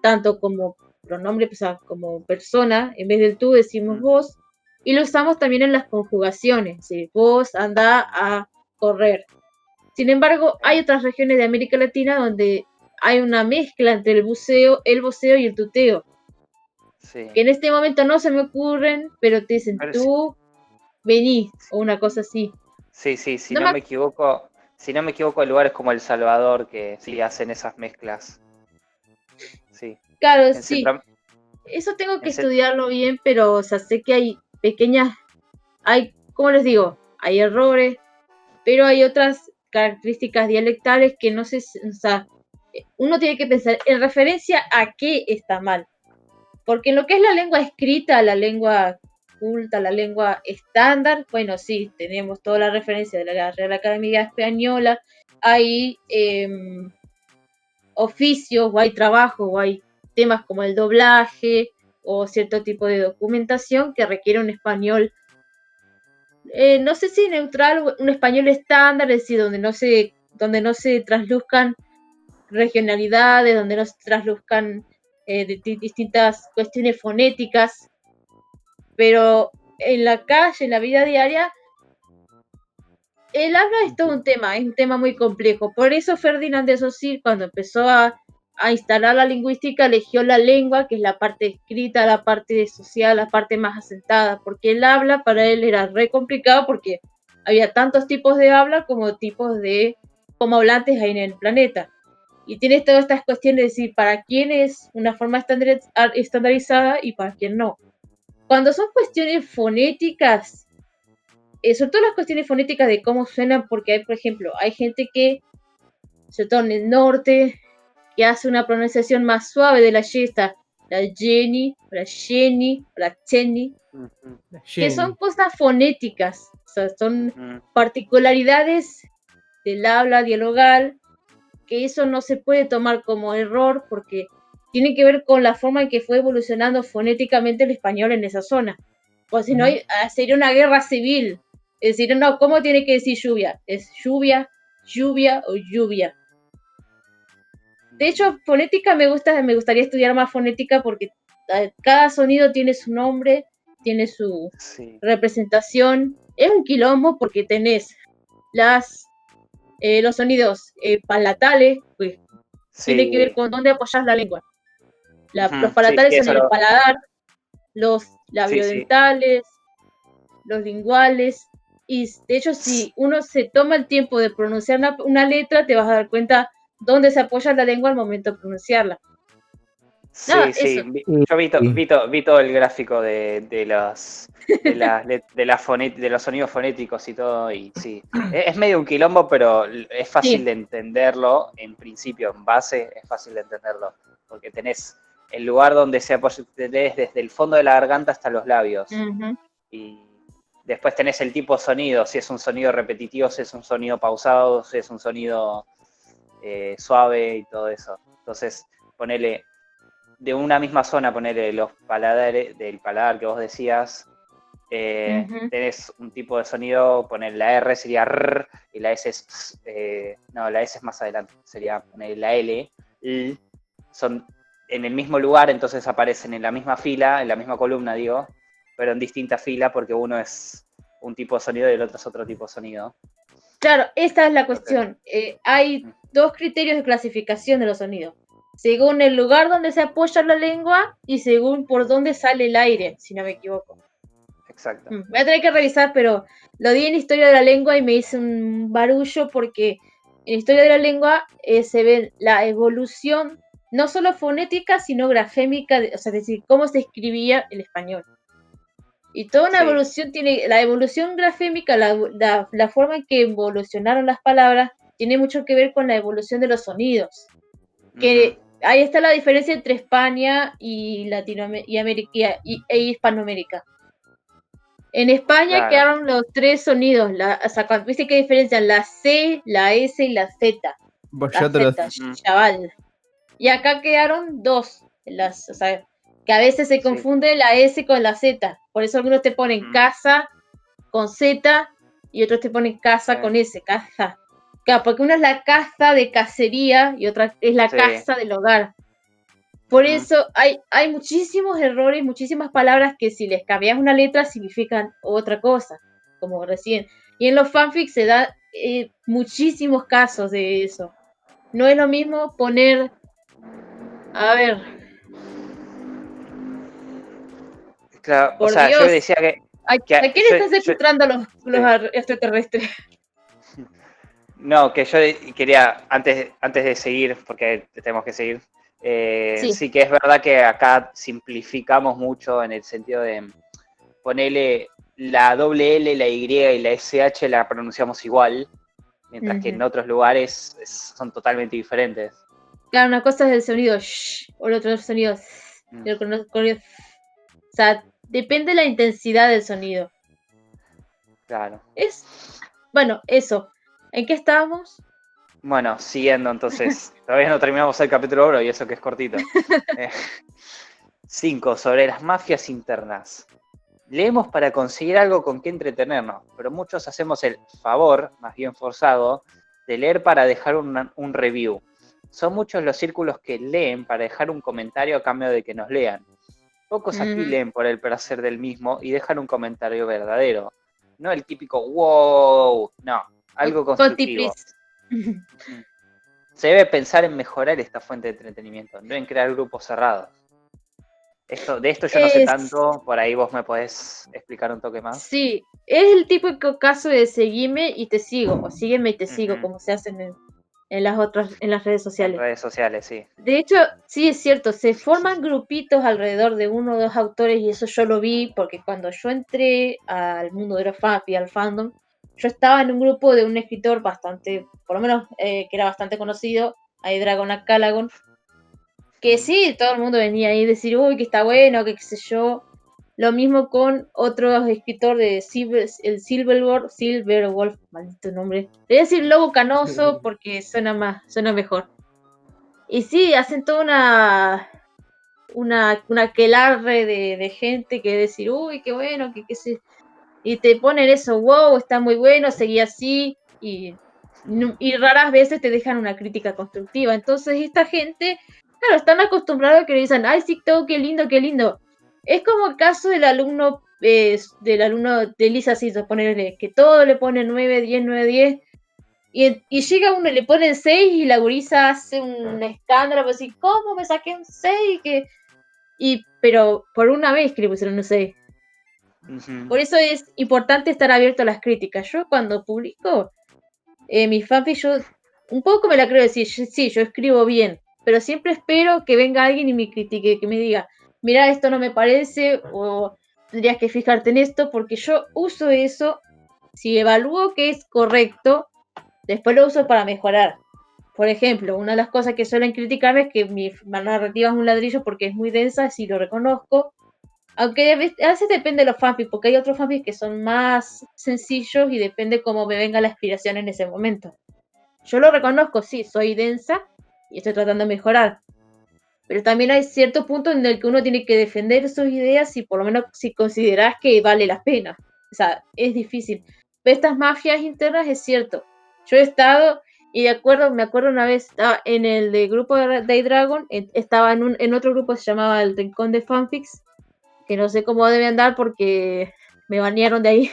tanto como pronombre, o sea, como persona, en vez del tú decimos vos, y lo usamos también en las conjugaciones, ¿sí? Vos anda a correr. Sin embargo, hay otras regiones de América Latina donde hay una mezcla entre el voceo y el tuteo, Sí. que en este momento no se me ocurren, pero te dicen Pero tú, vení, o una cosa así. sí, si No no me me equivoco, hay lugares como El Salvador que sí hacen esas mezclas. Sí. Claro, En sí. Centro- Eso tengo que en Ce- estudiarlo bien, pero, o sea, sé que hay como les digo, hay errores, pero hay otras características dialectales que no sé, o sea, uno tiene que pensar en referencia a qué está mal. Porque en lo que es la lengua escrita, la lengua culta, la lengua estándar, bueno, sí, tenemos toda la referencia de la Real Academia Española, hay oficios, o hay trabajos, o hay temas como el doblaje, o cierto tipo de documentación que requiere un español, no sé si neutral, un español estándar, es decir, donde no se trasluzcan regionalidades, donde no se trasluzcan distintas cuestiones fonéticas, pero en la calle, en la vida diaria, el habla es todo un tema, es un tema muy complejo. Por eso Ferdinand de Saussure, cuando empezó a instalar la lingüística, eligió la lengua, que es la parte escrita, la parte social, la parte más asentada, porque el habla para él era re complicado porque había tantos tipos de habla como tipos de como hablantes hay en el planeta. Y tienes todas estas cuestiones de decir para quién es una forma estandarizada y para quién no. Cuando son cuestiones fonéticas, sobre todo las cuestiones fonéticas de cómo suenan, porque hay, por ejemplo, hay gente que, sobre todo en el norte, que hace una pronunciación más suave de la Y, está la Jenny, la Jenny, la Chenny, que son cosas fonéticas, o sea, son particularidades del habla dialogal, que eso no se puede tomar como error porque tiene que ver con la forma en que fue evolucionando fonéticamente el español en esa zona. Pues si no, sería una guerra civil. Es decir, no, ¿cómo tiene que decir lluvia? ¿Es lluvia, lluvia o lluvia? De hecho, fonética me gustaría estudiar más fonética porque cada sonido tiene su nombre, tiene su representación. Es un quilombo porque tenés los sonidos palatales, pues tiene que ver con dónde apoyas la lengua. Los palatales son el paladar, los labiodentales, los linguales, y de hecho si uno se toma el tiempo de pronunciar una letra, te vas a dar cuenta dónde se apoya la lengua al momento de pronunciarla. Sí, Nada, sí. eso. Yo vi todo el gráfico de los sonidos fonéticos y todo, y sí. Es medio un quilombo, pero es fácil de entenderlo, en principio, en base, es fácil de entenderlo, porque tenés el lugar donde se apoya, tenés desde el fondo de la garganta hasta los labios, y después tenés el tipo de sonido, si es un sonido repetitivo, si es un sonido pausado, si es un sonido suave y todo eso. Entonces, ponele de una misma zona, ponerle los paladares, del paladar que vos decías, tenés un tipo de sonido, poner la R sería R, y la S es, la S es más adelante, sería poner la L, son en el mismo lugar, entonces aparecen en la misma fila, en la misma columna, digo, pero en distinta fila, porque uno es un tipo de sonido y el otro es otro tipo de sonido. Claro, esta es la cuestión. Hay dos criterios de clasificación de los sonidos. según el lugar donde se apoya la lengua y según por dónde sale el aire, si no me equivoco. Exacto. Voy a tener que revisar, pero lo di en Historia de la Lengua y me hice un barullo porque en Historia de la Lengua se ve la evolución, no solo fonética, sino grafémica, o sea, es decir, cómo se escribía el español. Y toda una Sí. evolución tiene, la evolución grafémica, la forma en que evolucionaron las palabras, tiene mucho que ver con la evolución de los sonidos. Que ahí está la diferencia entre España y Latinoamérica e Hispanoamérica. En España Claro. quedaron los tres sonidos, o sea, ¿viste qué diferencian? La C, la S y la Z. Vos La ya te lo... Z, chaval. Y acá quedaron dos, o sea, que a veces se Sí. confunde la S con la Z. Por eso algunos te ponen casa con Z y otros te ponen casa Sí. con S, casa. Claro, porque una es la casa de cacería y otra es la Sí. casa del hogar. Por eso hay muchísimos errores, muchísimas palabras que si les cambias una letra significan otra cosa, como recién. Y en los fanfics se da muchísimos casos de eso. No es lo mismo poner, a ver, Claro, o por sea, yo Dios, decía que ¿a quién estás secuestrando los extraterrestres? No, que yo quería, antes de seguir, porque tenemos que seguir, Sí. sí que es verdad que acá simplificamos mucho en el sentido de ponerle la doble L, la Y y la SH la pronunciamos igual, mientras que en otros lugares son totalmente diferentes. Claro, una cosa es el sonido shh, o el otro sonido o sea, depende de la intensidad del sonido. Claro. Bueno, eso. ¿En qué estábamos? Bueno, siguiendo entonces, todavía no terminamos el capítulo ahora y eso que es cortito. 5. Sobre las mafias internas. Leemos para conseguir algo con que entretenernos, pero muchos hacemos el favor, más bien forzado, de leer para dejar un review. Son muchos los círculos que leen para dejar un comentario a cambio de que nos lean. Pocos aquí leen por el placer del mismo y dejan un comentario verdadero. No el típico wow, no, algo constructivo. Se debe pensar en mejorar esta fuente de entretenimiento, no en crear grupos cerrados. De esto yo no sé tanto, por ahí vos me podés explicar un toque más. Sí, es el típico caso de seguime y te sigo, o sígueme y te sigo, como se hacen en las redes sociales. En redes sociales, sí. De hecho, sí es cierto, se forman grupitos alrededor de uno o dos autores y eso yo lo vi porque cuando yo entré al mundo de los fanfics, al fandom, yo estaba en un grupo de un escritor bastante, por lo menos que era bastante conocido, Dragon Calagon, que sí, todo el mundo venía ahí a decir, uy, que está bueno, que qué sé yo. Lo mismo con otro escritor de el Silverwolf, maldito nombre. Voy a decir Lobo Canoso porque suena mejor. Y sí, hacen toda una aquelarre de gente que decir, uy, qué bueno, que sé. Y te ponen eso, wow, está muy bueno, seguí así. Y raras veces te dejan una crítica constructiva. Entonces esta gente, claro, están acostumbrados a que le dicen, ay, sí, todo, qué lindo, qué lindo. Es como el caso del alumno de Lisa Siso, ponerle que todo le pone 9, 10, 9, 10. Y llega uno y le ponen 6 y la gurisa hace un escándalo, pues así, ¿cómo me saqué un 6? Pero por una vez que le pusieron un 6. Por eso es importante estar abierto a las críticas. Yo cuando publico mi fanfic, yo un poco me la creo decir, sí, yo escribo bien, pero siempre espero que venga alguien y me critique, que me diga, mira, esto no me parece, o tendrías que fijarte en esto, porque yo uso eso, si evalúo que es correcto, después lo uso para mejorar. Por ejemplo, una de las cosas que suelen criticarme es que mi narrativa es un ladrillo porque es muy densa, sí lo reconozco. Aunque a veces depende de los fanfics, porque hay otros fanfics que son más sencillos y depende cómo me venga la inspiración en ese momento. Yo lo reconozco, sí, soy densa y estoy tratando de mejorar. Pero también hay cierto punto en el que uno tiene que defender sus ideas y por lo menos si consideras que vale la pena. O sea, es difícil. Pero estas mafias internas es cierto. Yo he estado, y me acuerdo una vez, estaba en el de grupo de Dragon, estaba en otro grupo que se llamaba el Rincón de Fanfics, que no sé cómo debe andar porque me banearon de ahí.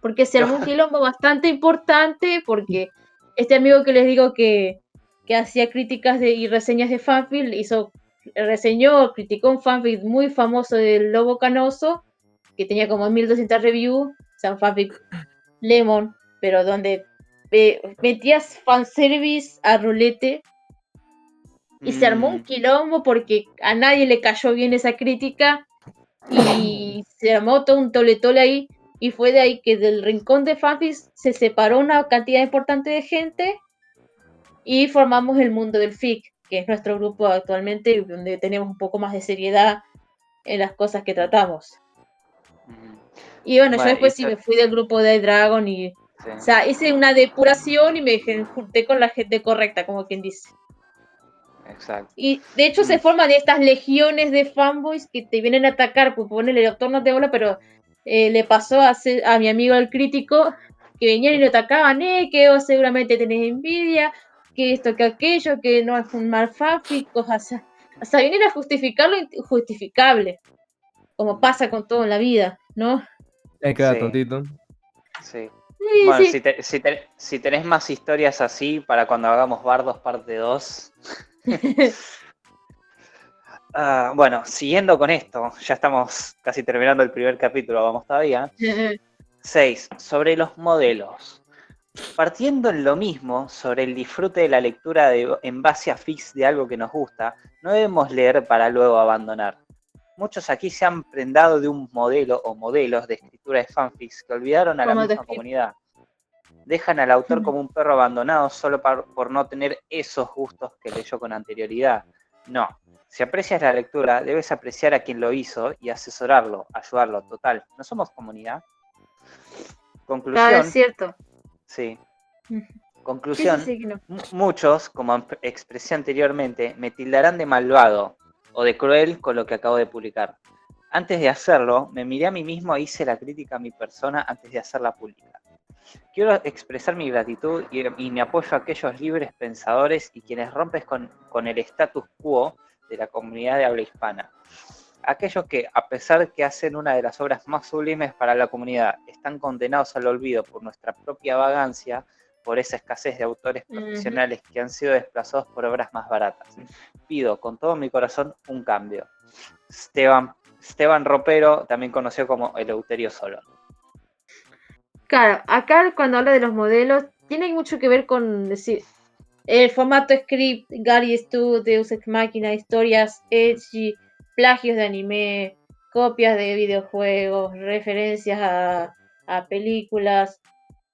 Porque se armó un quilombo bastante importante, porque este amigo que les digo que que hacía críticas y reseñas de fanfic, criticó un fanfic muy famoso del Lobo Canoso, que tenía como 1200 reviews, o sea, un fanfic Lemon, pero donde metías fanservice a rulete, y se armó un quilombo porque a nadie le cayó bien esa crítica, y se armó todo un tole ahí, y fue de ahí que del rincón de fanfics se separó una cantidad importante de gente, y formamos el mundo del FIC, que es nuestro grupo actualmente, donde tenemos un poco más de seriedad en las cosas que tratamos. Y bueno, yo después sí me fui del grupo de Dragon y, Sí. o sea, hice una depuración y me junté con la gente correcta, como quien dice. Exacto. Y de hecho se forman estas legiones de fanboys que te vienen a atacar, pues ponerle el autor no te habla, pero le pasó a mi amigo el crítico, que venían y lo atacaban, que vos seguramente tenés envidia, que esto, que aquello, que no es un mal fanfic, cosas así. O sea, vienen a justificar lo injustificable, como pasa con todo en la vida, ¿no? Cada Sí. tontito. Sí. Sí, Bueno, sí. si tenés más historias así para cuando hagamos Bardos parte 2. Bueno, siguiendo con esto, ya estamos casi terminando el primer capítulo, vamos todavía. 6. Sobre los modelos. Partiendo en lo mismo, sobre el disfrute de la lectura en base a fics de algo que nos gusta, no debemos leer para luego abandonar. Muchos aquí se han prendado de un modelo o modelos de escritura de fanfics que olvidaron a la misma comunidad. Dejan al autor como un perro abandonado solo por no tener esos gustos que leyó con anterioridad. No, si aprecias la lectura, debes apreciar a quien lo hizo y asesorarlo, ayudarlo. Total, ¿no somos comunidad? Conclusión. Claro, es cierto. Sí. Conclusión, Sí, no. Muchos, como expresé anteriormente, me tildarán de malvado o de cruel con lo que acabo de publicar. Antes de hacerlo, me miré a mí mismo e hice la crítica a mi persona antes de hacerla pública. Quiero expresar mi gratitud y mi apoyo a aquellos libres pensadores y quienes rompes con el status quo de la comunidad de habla hispana. Aquellos que, a pesar de que hacen una de las obras más sublimes para la comunidad, están condenados al olvido por nuestra propia vagancia, por esa escasez de autores profesionales que han sido desplazados por obras más baratas. Pido con todo mi corazón un cambio. Esteban Ropero, también conocido como Eleuterio Solón. Claro, acá cuando habla de los modelos, tiene mucho que ver con decir el formato script, Gary Stu, Deus Ex Machina, historias edgy, plagios de anime, copias de videojuegos, referencias a películas.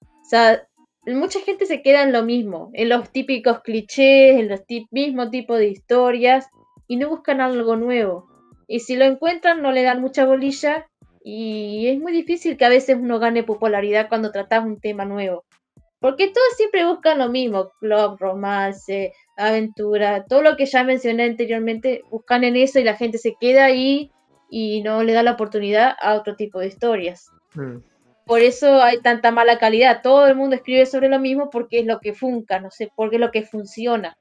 O sea, mucha gente se queda en lo mismo, en los típicos clichés, en los mismos tipos de historias, y no buscan algo nuevo. Y si lo encuentran, no le dan mucha bolilla, y es muy difícil que a veces uno gane popularidad cuando tratas un tema nuevo. Porque todos siempre buscan lo mismo, club, romance, aventura, todo lo que ya mencioné anteriormente, buscan en eso y la gente se queda ahí y no le da la oportunidad a otro tipo de historias. Por eso hay tanta mala calidad. Todo el mundo escribe sobre lo mismo porque es lo que funca, no sé, porque es lo que funciona.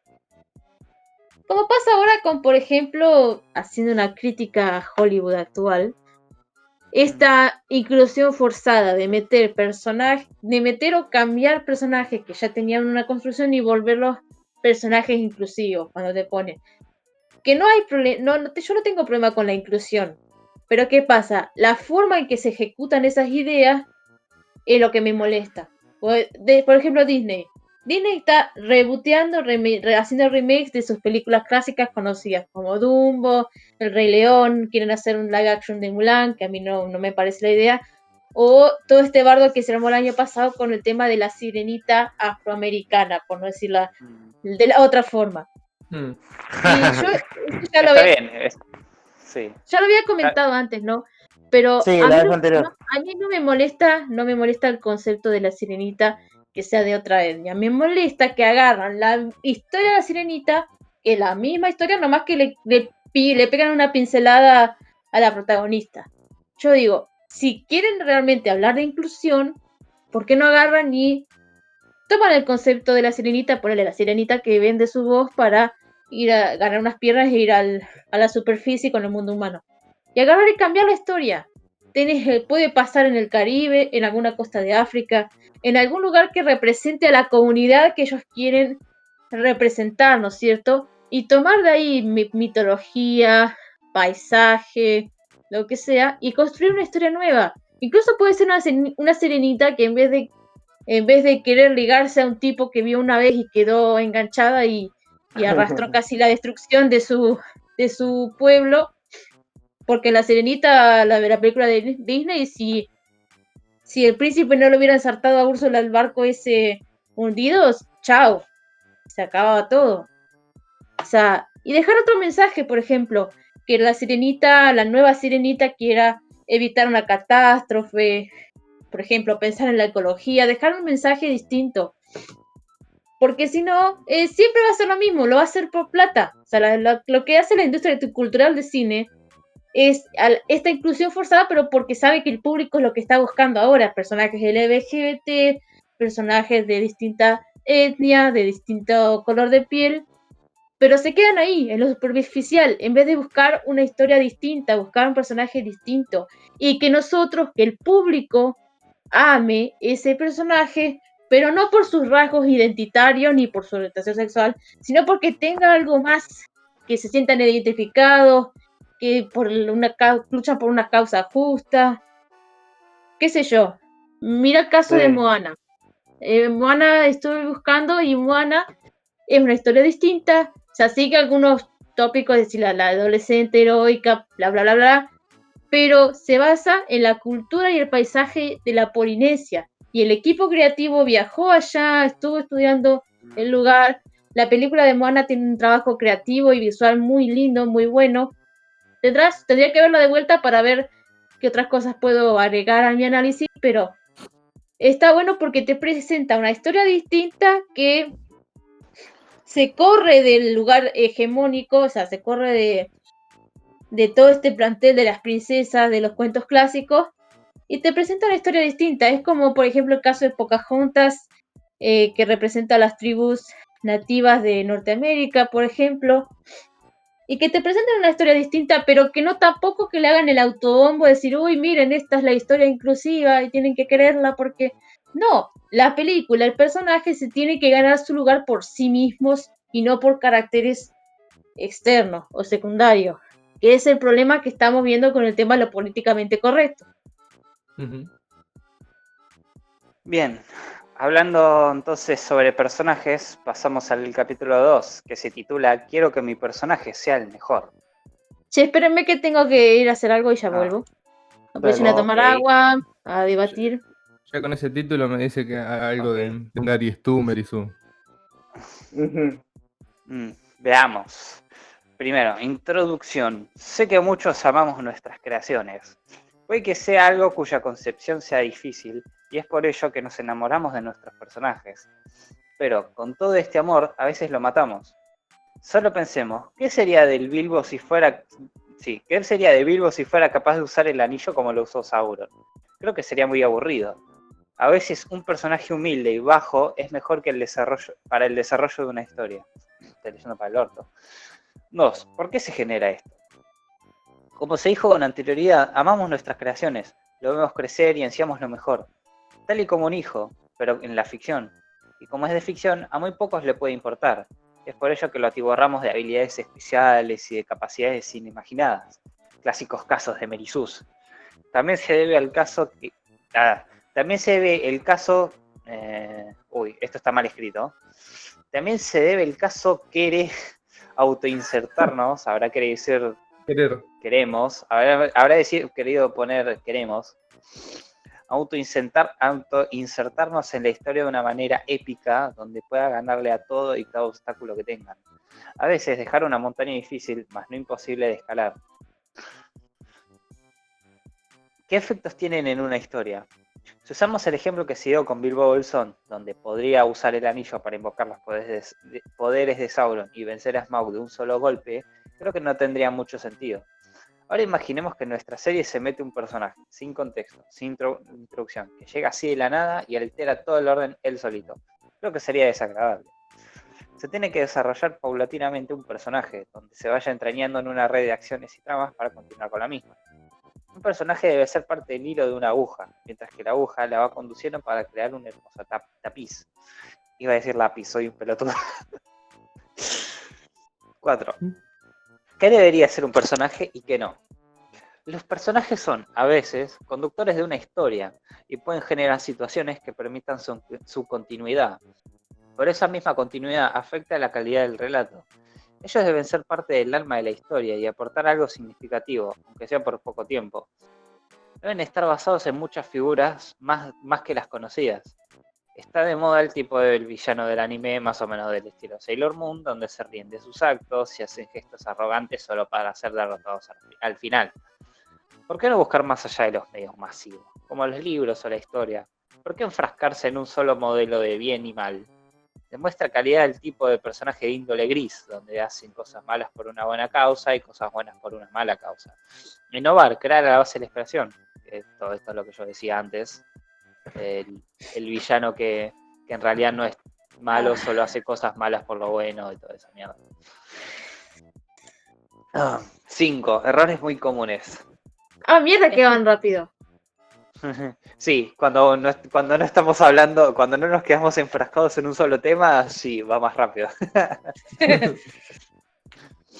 Como pasa ahora con, por ejemplo, haciendo una crítica a Hollywood actual, esta inclusión forzada de meter personajes, de meter o cambiar personajes que ya tenían una construcción y volverlos personajes inclusivos cuando te ponen. Que no hay problema, yo no tengo problema con la inclusión, pero ¿qué pasa? La forma en que se ejecutan esas ideas es lo que me molesta. Por ejemplo, Disney. Disney está rebooteando, haciendo remakes de sus películas clásicas conocidas, como Dumbo, El Rey León, quieren hacer un live action de Mulan, que a mí no me parece la idea, o todo este bardo que se armó el año pasado con el tema de la sirenita afroamericana, por no decirla de la otra forma. Y yo ya lo Está bien, sí. Ya lo había comentado antes, ¿no? Pero Sí, a mí no me molesta el concepto de la sirenita que sea de otra etnia. Me molesta que agarran la historia de la sirenita, que es la misma historia, nomás que le pegan una pincelada a la protagonista. Yo digo, si quieren realmente hablar de inclusión, ¿por qué no agarran y toman el concepto de la sirenita, ponerle la sirenita que vende su voz para ir a ganar unas piernas e ir a la superficie con el mundo humano? Y agarrar y cambiar la historia. Puede pasar en el Caribe, en alguna costa de África, en algún lugar que represente a la comunidad que ellos quieren representar, ¿no es cierto? Y tomar de ahí mitología, paisaje, lo que sea, y construir una historia nueva. Incluso puede ser una sirenita que en vez de querer ligarse a un tipo que vio una vez y quedó enganchada y arrastró casi la destrucción de su pueblo, porque la sirenita, la película de Disney, si el príncipe no lo hubiera ensartado a Úrsula al barco ese hundido, chao, se acababa todo. O sea, y dejar otro mensaje, por ejemplo, que la nueva sirenita quiera evitar una catástrofe, por ejemplo, pensar en la ecología, dejar un mensaje distinto. Porque si no, siempre va a ser lo mismo, lo va a hacer por plata. O sea, lo que hace la industria cultural de cine es esta inclusión forzada, pero porque sabe que el público es lo que está buscando ahora. Personajes LGBT, personajes de distinta etnia, de distinto color de piel, pero se quedan ahí, en lo superficial, en vez de buscar una historia distinta, buscar un personaje distinto, y que nosotros, que el público, ame ese personaje, pero no por sus rasgos identitarios ni por su orientación sexual, sino porque tenga algo más, que se sientan identificados, que luchan por una causa justa, qué sé yo. Mira el caso de Sí. Moana. Moana estuve buscando y Moana es una historia distinta, o sea, sigue algunos tópicos, es decir, la adolescente heroica, bla, bla, bla, bla, pero se basa en la cultura y el paisaje de la Polinesia. Y el equipo creativo viajó allá, estuvo estudiando el lugar. La película de Moana tiene un trabajo creativo y visual muy lindo, muy bueno. Tendría que verla de vuelta para ver qué otras cosas puedo agregar a mi análisis, pero está bueno porque te presenta una historia distinta que se corre del lugar hegemónico, o sea, se corre de todo este plantel de las princesas, de los cuentos clásicos, y te presenta una historia distinta. Es como, por ejemplo, el caso de Pocahontas, que representa a las tribus nativas de Norteamérica, por ejemplo, y que te presentan una historia distinta, pero que no tampoco que le hagan el autobombo de decir, uy, miren, esta es la historia inclusiva y tienen que creerla porque... No, la película, el personaje se tiene que ganar su lugar por sí mismos y no por caracteres externos o secundarios, que es el problema que estamos viendo con el tema de lo políticamente correcto. Bien, hablando entonces sobre personajes, pasamos al capítulo 2, que se titula Quiero que mi personaje sea el mejor. Che, espérenme que tengo que ir a hacer algo y ya vuelvo. Aprovechen a tomar agua, a debatir. Ya con ese título me dice que algo de Gary Stumer y su... Veamos. Primero, introducción. Sé que muchos amamos nuestras creaciones. Puede que sea algo cuya concepción sea difícil, y es por ello que nos enamoramos de nuestros personajes. Pero con todo este amor, a veces lo matamos. Solo pensemos, ¿qué sería de Bilbo si fuera capaz de usar el anillo como lo usó Sauron? Creo que sería muy aburrido. A veces un personaje humilde y bajo es mejor que para el desarrollo de una historia. Estoy leyendo para el orto. 2. ¿Por qué se genera esto? Como se dijo con anterioridad, amamos nuestras creaciones, lo vemos crecer y ansiamos lo mejor. Tal y como un hijo, pero en la ficción. Y como es de ficción, a muy pocos le puede importar. Es por ello que lo atiborramos de habilidades especiales y de capacidades inimaginadas. Clásicos casos de Merisús. También se debe al caso que... también se debe el caso... esto está mal escrito. También se debe el caso querer autoinsertarnos, habrá querido decir queremos, habrá querido poner queremos, autoinsertarnos en la historia de una manera épica, donde pueda ganarle a todo y cada obstáculo que tengan. A veces dejar una montaña difícil, mas no imposible de escalar. ¿Qué efectos tienen en una historia? Si usamos el ejemplo que se dio con Bilbo Bolsón, donde podría usar el anillo para invocar los poderes de Sauron y vencer a Smaug de un solo golpe, creo que no tendría mucho sentido. Ahora imaginemos que en nuestra serie se mete un personaje, sin contexto, sin introducción, que llega así de la nada y altera todo el orden él solito. Creo que sería desagradable. Se tiene que desarrollar paulatinamente un personaje, donde se vaya entrañando en una red de acciones y tramas para continuar con la misma. Un personaje debe ser parte del hilo de una aguja, mientras que la aguja la va conduciendo para crear un hermoso tapiz. Iba a decir lápiz, soy un pelotudo. 4. ¿Qué debería ser un personaje y qué no? Los personajes son, a veces, conductores de una historia y pueden generar situaciones que permitan su continuidad. Pero esa misma continuidad afecta a la calidad del relato. Ellos deben ser parte del alma de la historia y aportar algo significativo, aunque sea por poco tiempo. Deben estar basados en muchas figuras, más que las conocidas. Está de moda el tipo del villano del anime, más o menos del estilo Sailor Moon, donde se ríen de sus actos y hacen gestos arrogantes solo para ser derrotados al final. ¿Por qué no buscar más allá de los medios masivos, como los libros o la historia? ¿Por qué enfrascarse en un solo modelo de bien y mal? Demuestra calidad el tipo de personaje de índole gris, donde hacen cosas malas por una buena causa y cosas buenas por una mala causa. Innovar, crear a la base de la inspiración. Todo esto es lo que yo decía antes. El villano que en realidad no es malo, solo hace cosas malas por lo bueno y toda esa mierda. 5. Errores muy comunes. Mierda que van rápido. Sí, cuando no estamos hablando, cuando no nos quedamos enfrascados en un solo tema, sí, va más rápido.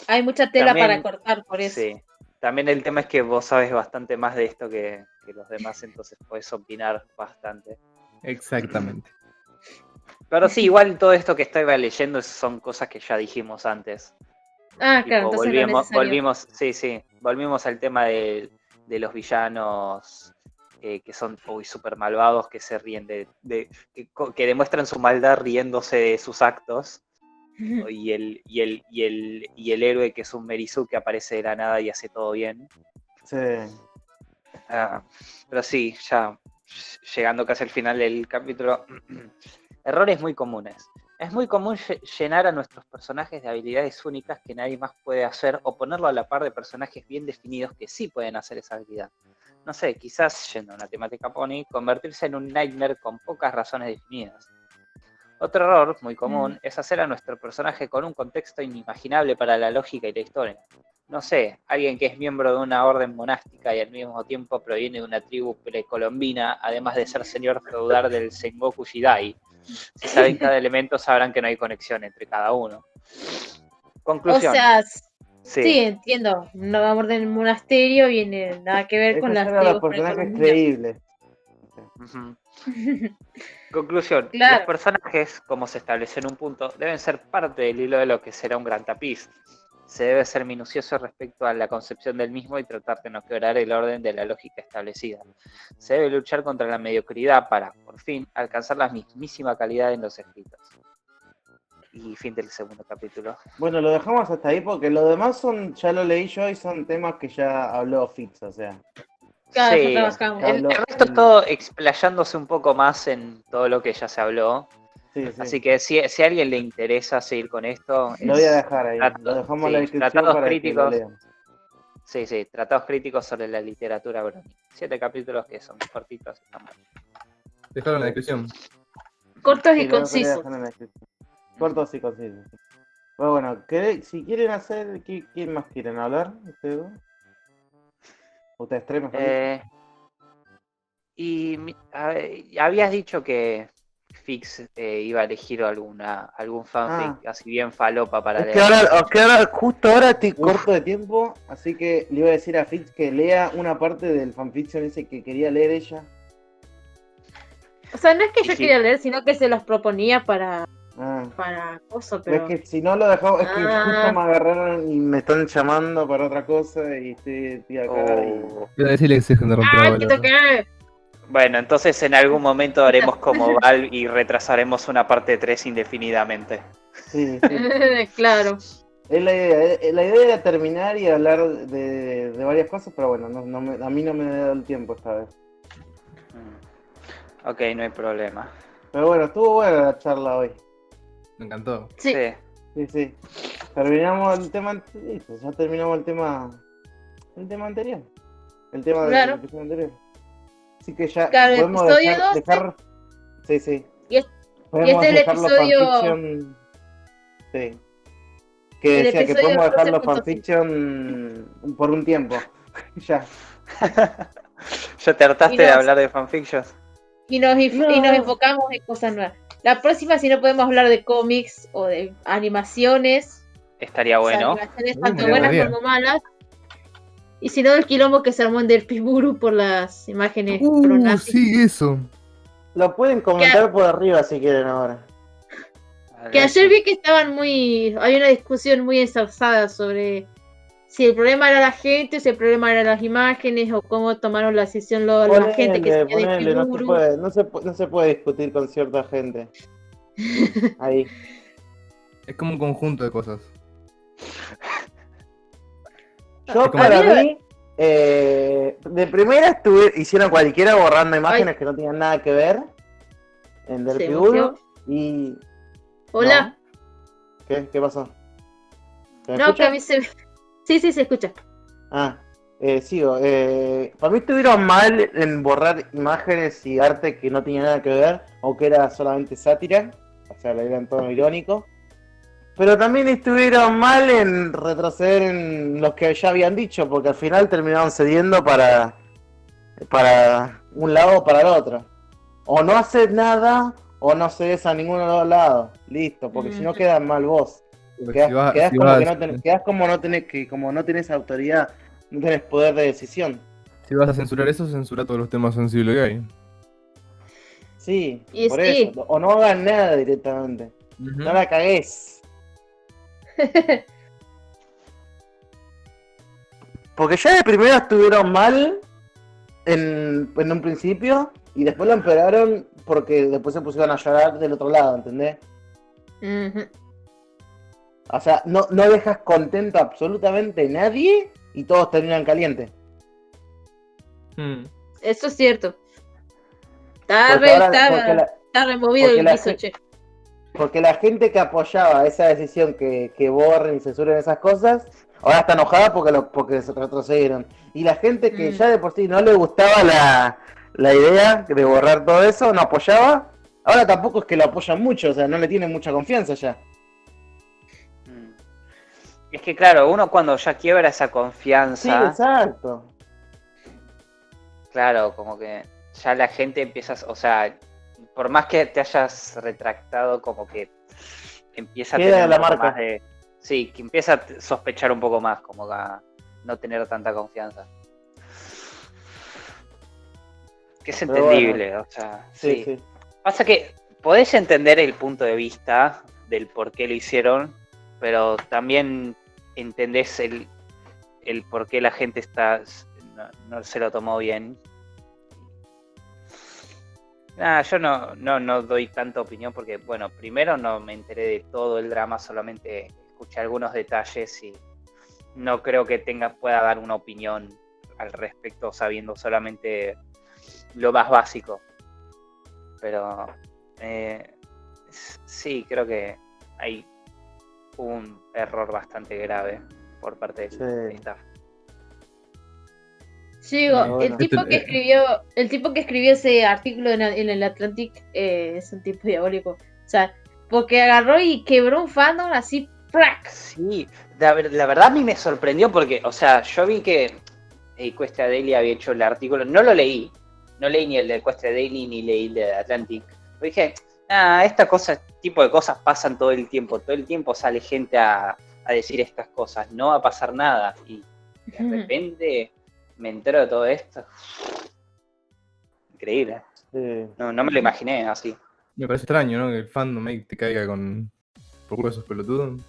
Hay mucha tela También, para cortar por eso. Sí. También el tema es que vos sabes bastante más de esto que los demás, entonces podés opinar bastante. Exactamente. Pero sí, igual todo esto que estaba leyendo son cosas que ya dijimos antes. Claro, Tipo, entonces no es necesario. volvimos al tema de los villanos que son súper malvados, que se ríen que demuestran su maldad riéndose de sus actos. Y el héroe que es un Merizu que aparece de la nada y hace todo bien. Sí. Pero sí, ya llegando casi al final del capítulo, errores muy comunes. Es muy común llenar a nuestros personajes de habilidades únicas que nadie más puede hacer o ponerlo a la par de personajes bien definidos que sí pueden hacer esa habilidad. No sé, quizás, yendo a una temática pony, convertirse en un Nightmare con pocas razones definidas. Otro error muy común es hacer a nuestro personaje con un contexto inimaginable para la lógica y la historia. No sé, alguien que es miembro de una orden monástica y al mismo tiempo proviene de una tribu precolombina, además de ser señor feudal del Sengoku Jidai. Si saben cada elemento, sabrán que no hay conexión entre cada uno. Conclusión. O sea, sí, entiendo. No orden del monasterio viene nada que ver con las Esos eran los tribus personajes precolombinas. creíbles. Uh-huh. Conclusión. Claro. Los personajes, como se establece en un punto, deben ser parte del hilo de lo que será un gran tapiz. Se debe ser minucioso respecto a la concepción del mismo y tratar de no quebrar el orden de la lógica establecida. Se debe luchar contra la mediocridad para, por fin, alcanzar la mismísima calidad en los escritos. Y fin del segundo capítulo. Bueno, lo dejamos hasta ahí porque lo demás ya lo leí yo y son temas que ya habló Fitz, o sea. Claro, Sí, ya trabajamos. el resto es todo explayándose un poco más en todo lo que ya se habló. Sí. Así que si a alguien le interesa seguir con esto, Lo voy a dejar ahí, lo dejamos en la descripción tratados para críticos, que lo lean. Sí, tratados críticos sobre la literatura brony. 7 capítulos que son cortitos y están buenos. Dejaron en la descripción. Cortos Sí, y lo voy a concisos. dejar en la descripción. Cortos y concisos. Sí. Pero bueno, si quieren hacer, ¿quién más quieren hablar? ¿Ustedes dos? ¿Ustedes tres, mejor dicho? Habías dicho que Fix iba a elegir algún fanfic así bien falopa para leer. Es que ahora, justo ahora estoy corto de tiempo, así que le iba a decir a Fitz que lea una parte del fanfiction ese que quería leer ella. O sea, no es que yo Sí. quería leer, sino que se los proponía para cosas, pero... Es que si no lo dejamos, es que justo me agarraron y me están llamando para otra cosa y estoy acá y... Quiero decirle que se dejen de romper la ¡Ah, bola. que toqué! Bueno, entonces en algún momento haremos como Val y retrasaremos una parte 3 indefinidamente. Sí. Claro. Es la idea. La idea era terminar y hablar de varias cosas, pero bueno, a mí no me ha dado el tiempo esta vez. Ok, no hay problema. Pero bueno, estuvo buena la charla hoy. Me encantó. Sí. Sí. Terminamos el tema, listo, ya terminamos el tema anterior. El tema del episodio anterior. Así que ya Claro, podemos episodio 12. dejar. Sí. Y Podemos este es el dejar los episodio... fanfiction. Sí. Que El decía que episodio podemos dejar los 12.5. fanfiction por un tiempo. Ya. ¿Ya te hartaste Y nos- de hablar de fanfictions? Y nos enfocamos en cosas nuevas. La próxima, si no podemos hablar de cómics o de animaciones, estaría bueno. O sea, imágenes Uy, tanto me buenas llamaría. como malas. Y si no, el quilombo que se armó en Del Piburu por las imágenes pronazis. Sí, eso. Lo pueden comentar por arriba si quieren ahora. Que ayer vi que estaban hay una discusión muy ensalzada sobre si el problema era la gente, si el problema eran las imágenes, o cómo tomaron la decisión la gente que se queda en No se Piburu. puede, no se puede discutir con cierta gente. Ahí. Es como un conjunto de cosas. Yo Es como- para mí, de primera hicieron cualquiera borrando imágenes que no tenían nada que ver en Del Se Piburu muteó. y... Hola. ¿Qué pasó? ¿Se me No, escucha? que a mí se... Sí, se escucha. Ah, sigo. Para mí estuvieron mal en borrar imágenes y arte que no tenía nada que ver o que era solamente sátira, o sea, le dieron tono irónico. Pero también estuvieron mal en retroceder en los que ya habían dicho, porque al final terminaron cediendo para un lado o para el otro. O no haces nada o no cedes a ninguno de los lados. Listo, porque si no quedas mal vos. Porque Quedás como no tenés autoridad, no tenés poder de decisión. si vas a censurar eso, censura todos los temas sensibles que hay. Sí, Y por sí. eso. O no hagan nada directamente. Ujú. No la cagués. Porque ya de primero estuvieron mal en un principio y después lo empeoraron porque después se pusieron a llorar del otro lado, ¿entendés? Ujú. O sea, no dejas contento a absolutamente nadie y todos terminan calientes. Mm. Eso es cierto. Está removido porque el la guiso, gente- che. Porque la gente que apoyaba esa decisión que borren y censuren esas cosas, ahora está enojada porque se retrocedieron. Y la gente que ya de por sí no le gustaba la idea de borrar todo eso, no apoyaba, ahora tampoco es que lo apoyan mucho, o sea, no le tienen mucha confianza ya. Es que claro, uno cuando ya quiebra esa Sí, confianza, exacto. claro, como que ya la gente empieza, o sea, por más que te hayas retractado, como que empieza a Queda tener un la poco marca. más de... Sí, que empieza a sospechar un poco más, como a no tener tanta confianza. Que es Pero entendible, o sea, Sí, sí. sí. Pasa que podés entender el punto de vista del por qué lo hicieron, pero también entendés el por qué la gente no se lo tomó bien. Yo no doy tanta opinión porque, bueno, primero no me enteré de todo el drama, solamente escuché algunos detalles y no creo que pueda dar una opinión al respecto sabiendo solamente lo más básico. Pero sí, creo que hay un error bastante grave por parte del staff. Sí, Bueno. el tipo que escribió ese artículo en el Atlantic es un tipo diabólico. O sea, porque agarró y quebró un fandom así, ¡prac! Sí, la verdad a mí me sorprendió porque, o sea, yo vi que Equestria Daily había hecho el artículo, no lo leí, no leí ni el de Equestria Daily ni leí el de Atlantic, pero dije, tipo de cosas pasan todo el tiempo sale gente a decir estas cosas, no va a pasar nada, y de repente me entero de todo esto. Increíble. Sí. No me lo imaginé así. Me parece extraño, ¿no? Que el fandom ahí te caiga por culo de esos pelotudos.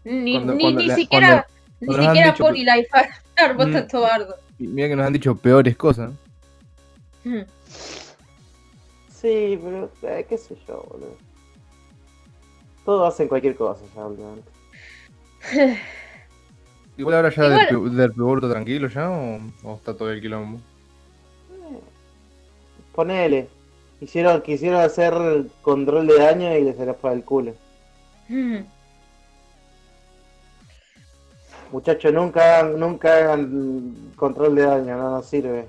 Ni siquiera Pony Life armó tanto bardo. Y mira que nos han dicho peores cosas. Sí, pero qué sé yo, boludo. Todos hacen cualquier cosa ya, últimamente. Igual ahora ya del pivoto tranquilo ya o está todo el quilombo. Ponele. Quisieron hacer control de daño y les se les fue al culo. Muchachos, nunca hagan control de daño, no nos sirve.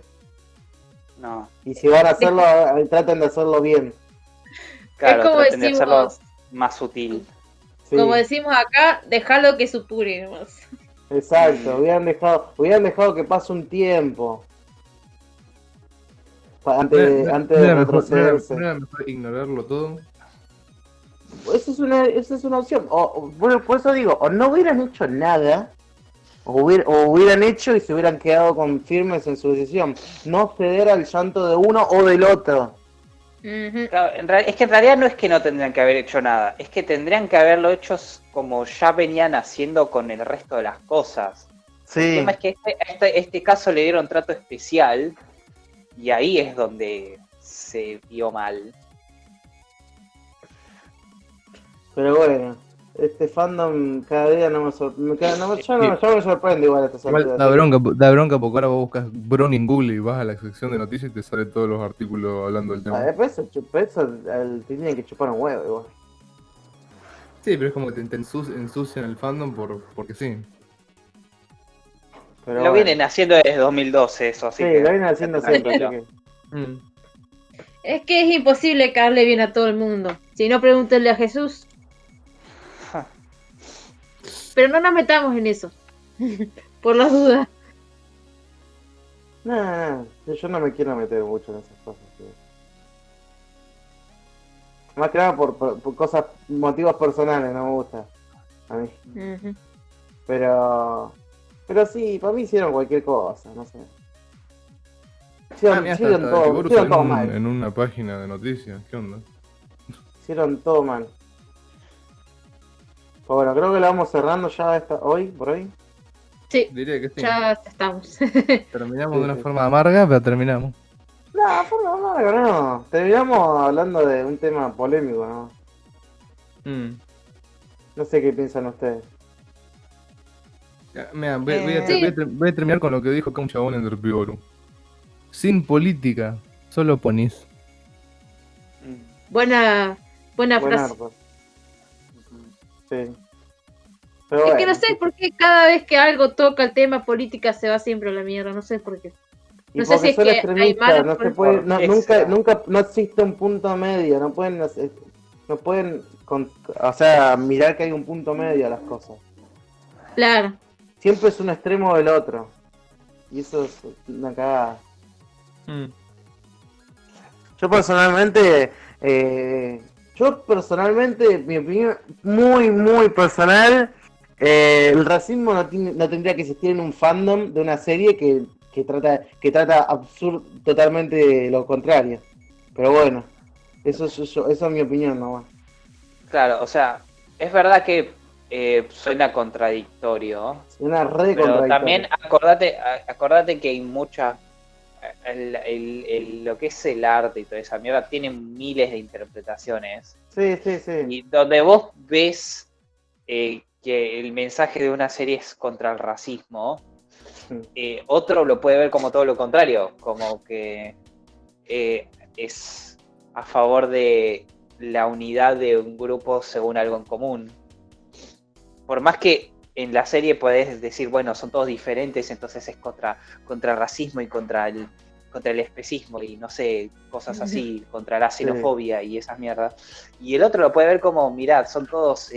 No. Y si van a hacerlo, traten de hacerlo bien. Claro, es como traten de hacerlo decimos, más sutil. Sí, como decimos acá, dejarlo que supure nomás. exacto, hubieran dejado que pase un tiempo. Antes de retrocederse. ¿No era mejor ignorarlo todo? Esa es una opción. Bueno, por eso digo, o no hubieran hecho nada, o hubieran hecho y se hubieran quedado con firmes en su decisión. No ceder al llanto de uno o del otro. Ujú. Claro, es que en realidad no es que no tendrían que haber hecho nada, es que tendrían que haberlo hecho como ya venían haciendo con el resto de las cosas. El Sí, tema es que este caso le dieron trato especial y ahí es donde se vio mal. pero bueno. Este fandom cada día no me sorprende. Ya no me sorprende igual esta Igual altura. da bronca porque ahora vos buscas Bron en Google y vas a la sección de noticias y te salen todos los artículos hablando del tema. Tenían que chupar un huevo igual. Sí, pero es como que te ensucian el fandom porque sí. Pero Lo bueno. vienen haciendo desde 2012 eso, así Sí, que lo vienen haciendo siempre, así tranquilo. que. Mm. Es que es imposible caerle bien a todo el mundo. Si no, pregúntenle a Jesús. Pero no nos metamos en eso. Por las dudas. No, yo no me quiero meter mucho en esas cosas. Tío. Más que nada por cosas, motivos personales, no me gusta. A mí. Ujú. Pero sí, para mí hicieron cualquier cosa, no sé. Mira, Hicieron hasta todo, Boruto hicieron todo mal. en una página de noticias. ¿Qué onda? Hicieron todo mal. Pero bueno, creo que la vamos cerrando ya hoy, por hoy. Sí, Diría que sí. ya estamos. Terminamos Sí, de una sí. forma amarga, pero terminamos. No, por favor, no. Terminamos hablando de un tema polémico, ¿no? Mm. No sé qué piensan ustedes. Ya, mira, Sí. voy a terminar con lo que dijo acá un chabón en Derpiboru. Sin política, solo ponis. Buena Buen frase. arco. Sí. Pero Es bueno, que no sé por qué cada vez que algo toca el tema política se va siempre a la mierda. No sé por qué. y No sé si porque es son que hay extremistas, malas no se personas. puede, ¿Por no, qué nunca, será? nunca, no existe un punto medio, no pueden, o sea, mirar que hay un punto medio a las cosas. Claro. Siempre es un extremo del otro. Y eso es una cagada. Mm. Yo personalmente, mi opinión muy, muy personal, el racismo no tendría que existir en un fandom de una serie que trata totalmente lo contrario. Pero bueno, eso es mi opinión nomás. Claro, o sea, es verdad que suena contradictorio, Una red pero también contradictoria. acordate que hay muchas, lo que es el arte y toda esa mierda tiene miles de interpretaciones. Sí, sí, sí. Y donde vos ves que el mensaje de una serie es contra el racismo, otro lo puede ver como todo lo contrario, como que es a favor de la unidad de un grupo según algo en común. Por más que en la serie podés decir, bueno, son todos diferentes, entonces es contra el racismo y contra el especismo y no sé, cosas así, contra la xenofobia y esas mierdas. Y el otro lo puede ver como, mirad, son todos,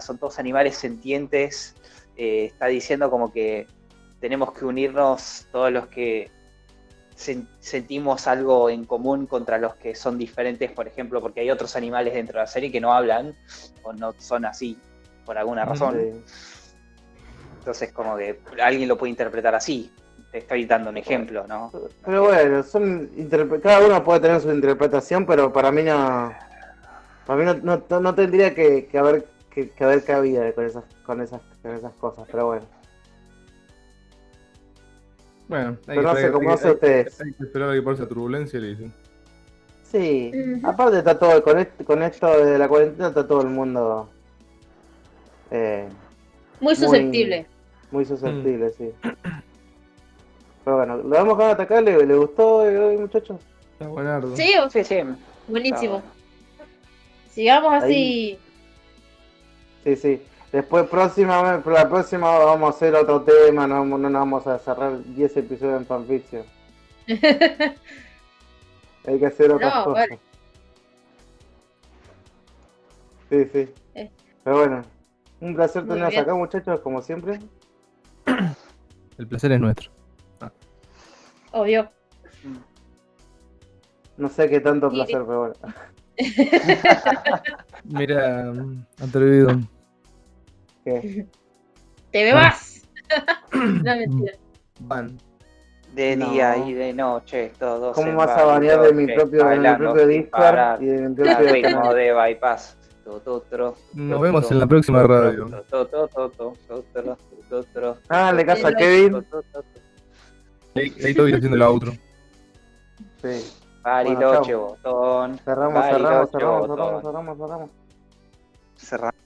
son todos animales sentientes, está diciendo como que tenemos que unirnos todos los que sentimos algo en común contra los que son diferentes, por ejemplo, porque hay otros animales dentro de la serie que no hablan o no son así por alguna razón. Sí. Entonces, como que alguien lo puede interpretar así. Te estoy dando un ejemplo, ¿no? Pero bueno, cada uno puede tener su interpretación, pero para mí no tendría que haber cabida con esas cosas, pero bueno. Bueno, Pero no sé, como no sé ustedes. hay que esperar a que pase la turbulencia y le dicen. Sí, Ujú. aparte está todo, con esto de la cuarentena está todo el mundo Muy susceptible. muy susceptible, sí. Pero bueno, lo vamos a atacar, ¿le gustó hoy, muchachos? Está buenardo. Sí, Sí, sí. buenísimo. Está Sigamos Ahí. Sí, sí. Después la próxima vamos a hacer otro tema, no nos vamos a cerrar 10 episodios en fanfiction. Hay que hacer otras No, cosas. vale. Sí, sí. Pero bueno, un placer Muy tenerlos bien. acá, muchachos, como siempre. El placer es nuestro. Obvio. No sé qué tanto Y- placer, pero bueno. Mira, atrevido. ¿Qué? ¡Te me vas! No, mentira. Van. De No. día y de noche, todos ¿Cómo en vas a banear de mi Bariloche, propio bailando sin Discord parar, y de mi al propio ritmo canal? de bypass. Nos vemos en la próxima radio. Háganle caso a Kevin. Ahí lo voy haciendo la outro. Sí. Bariloche, chau. botón. Cerramos. Bariloche, botón. Cerramos. Cerramos.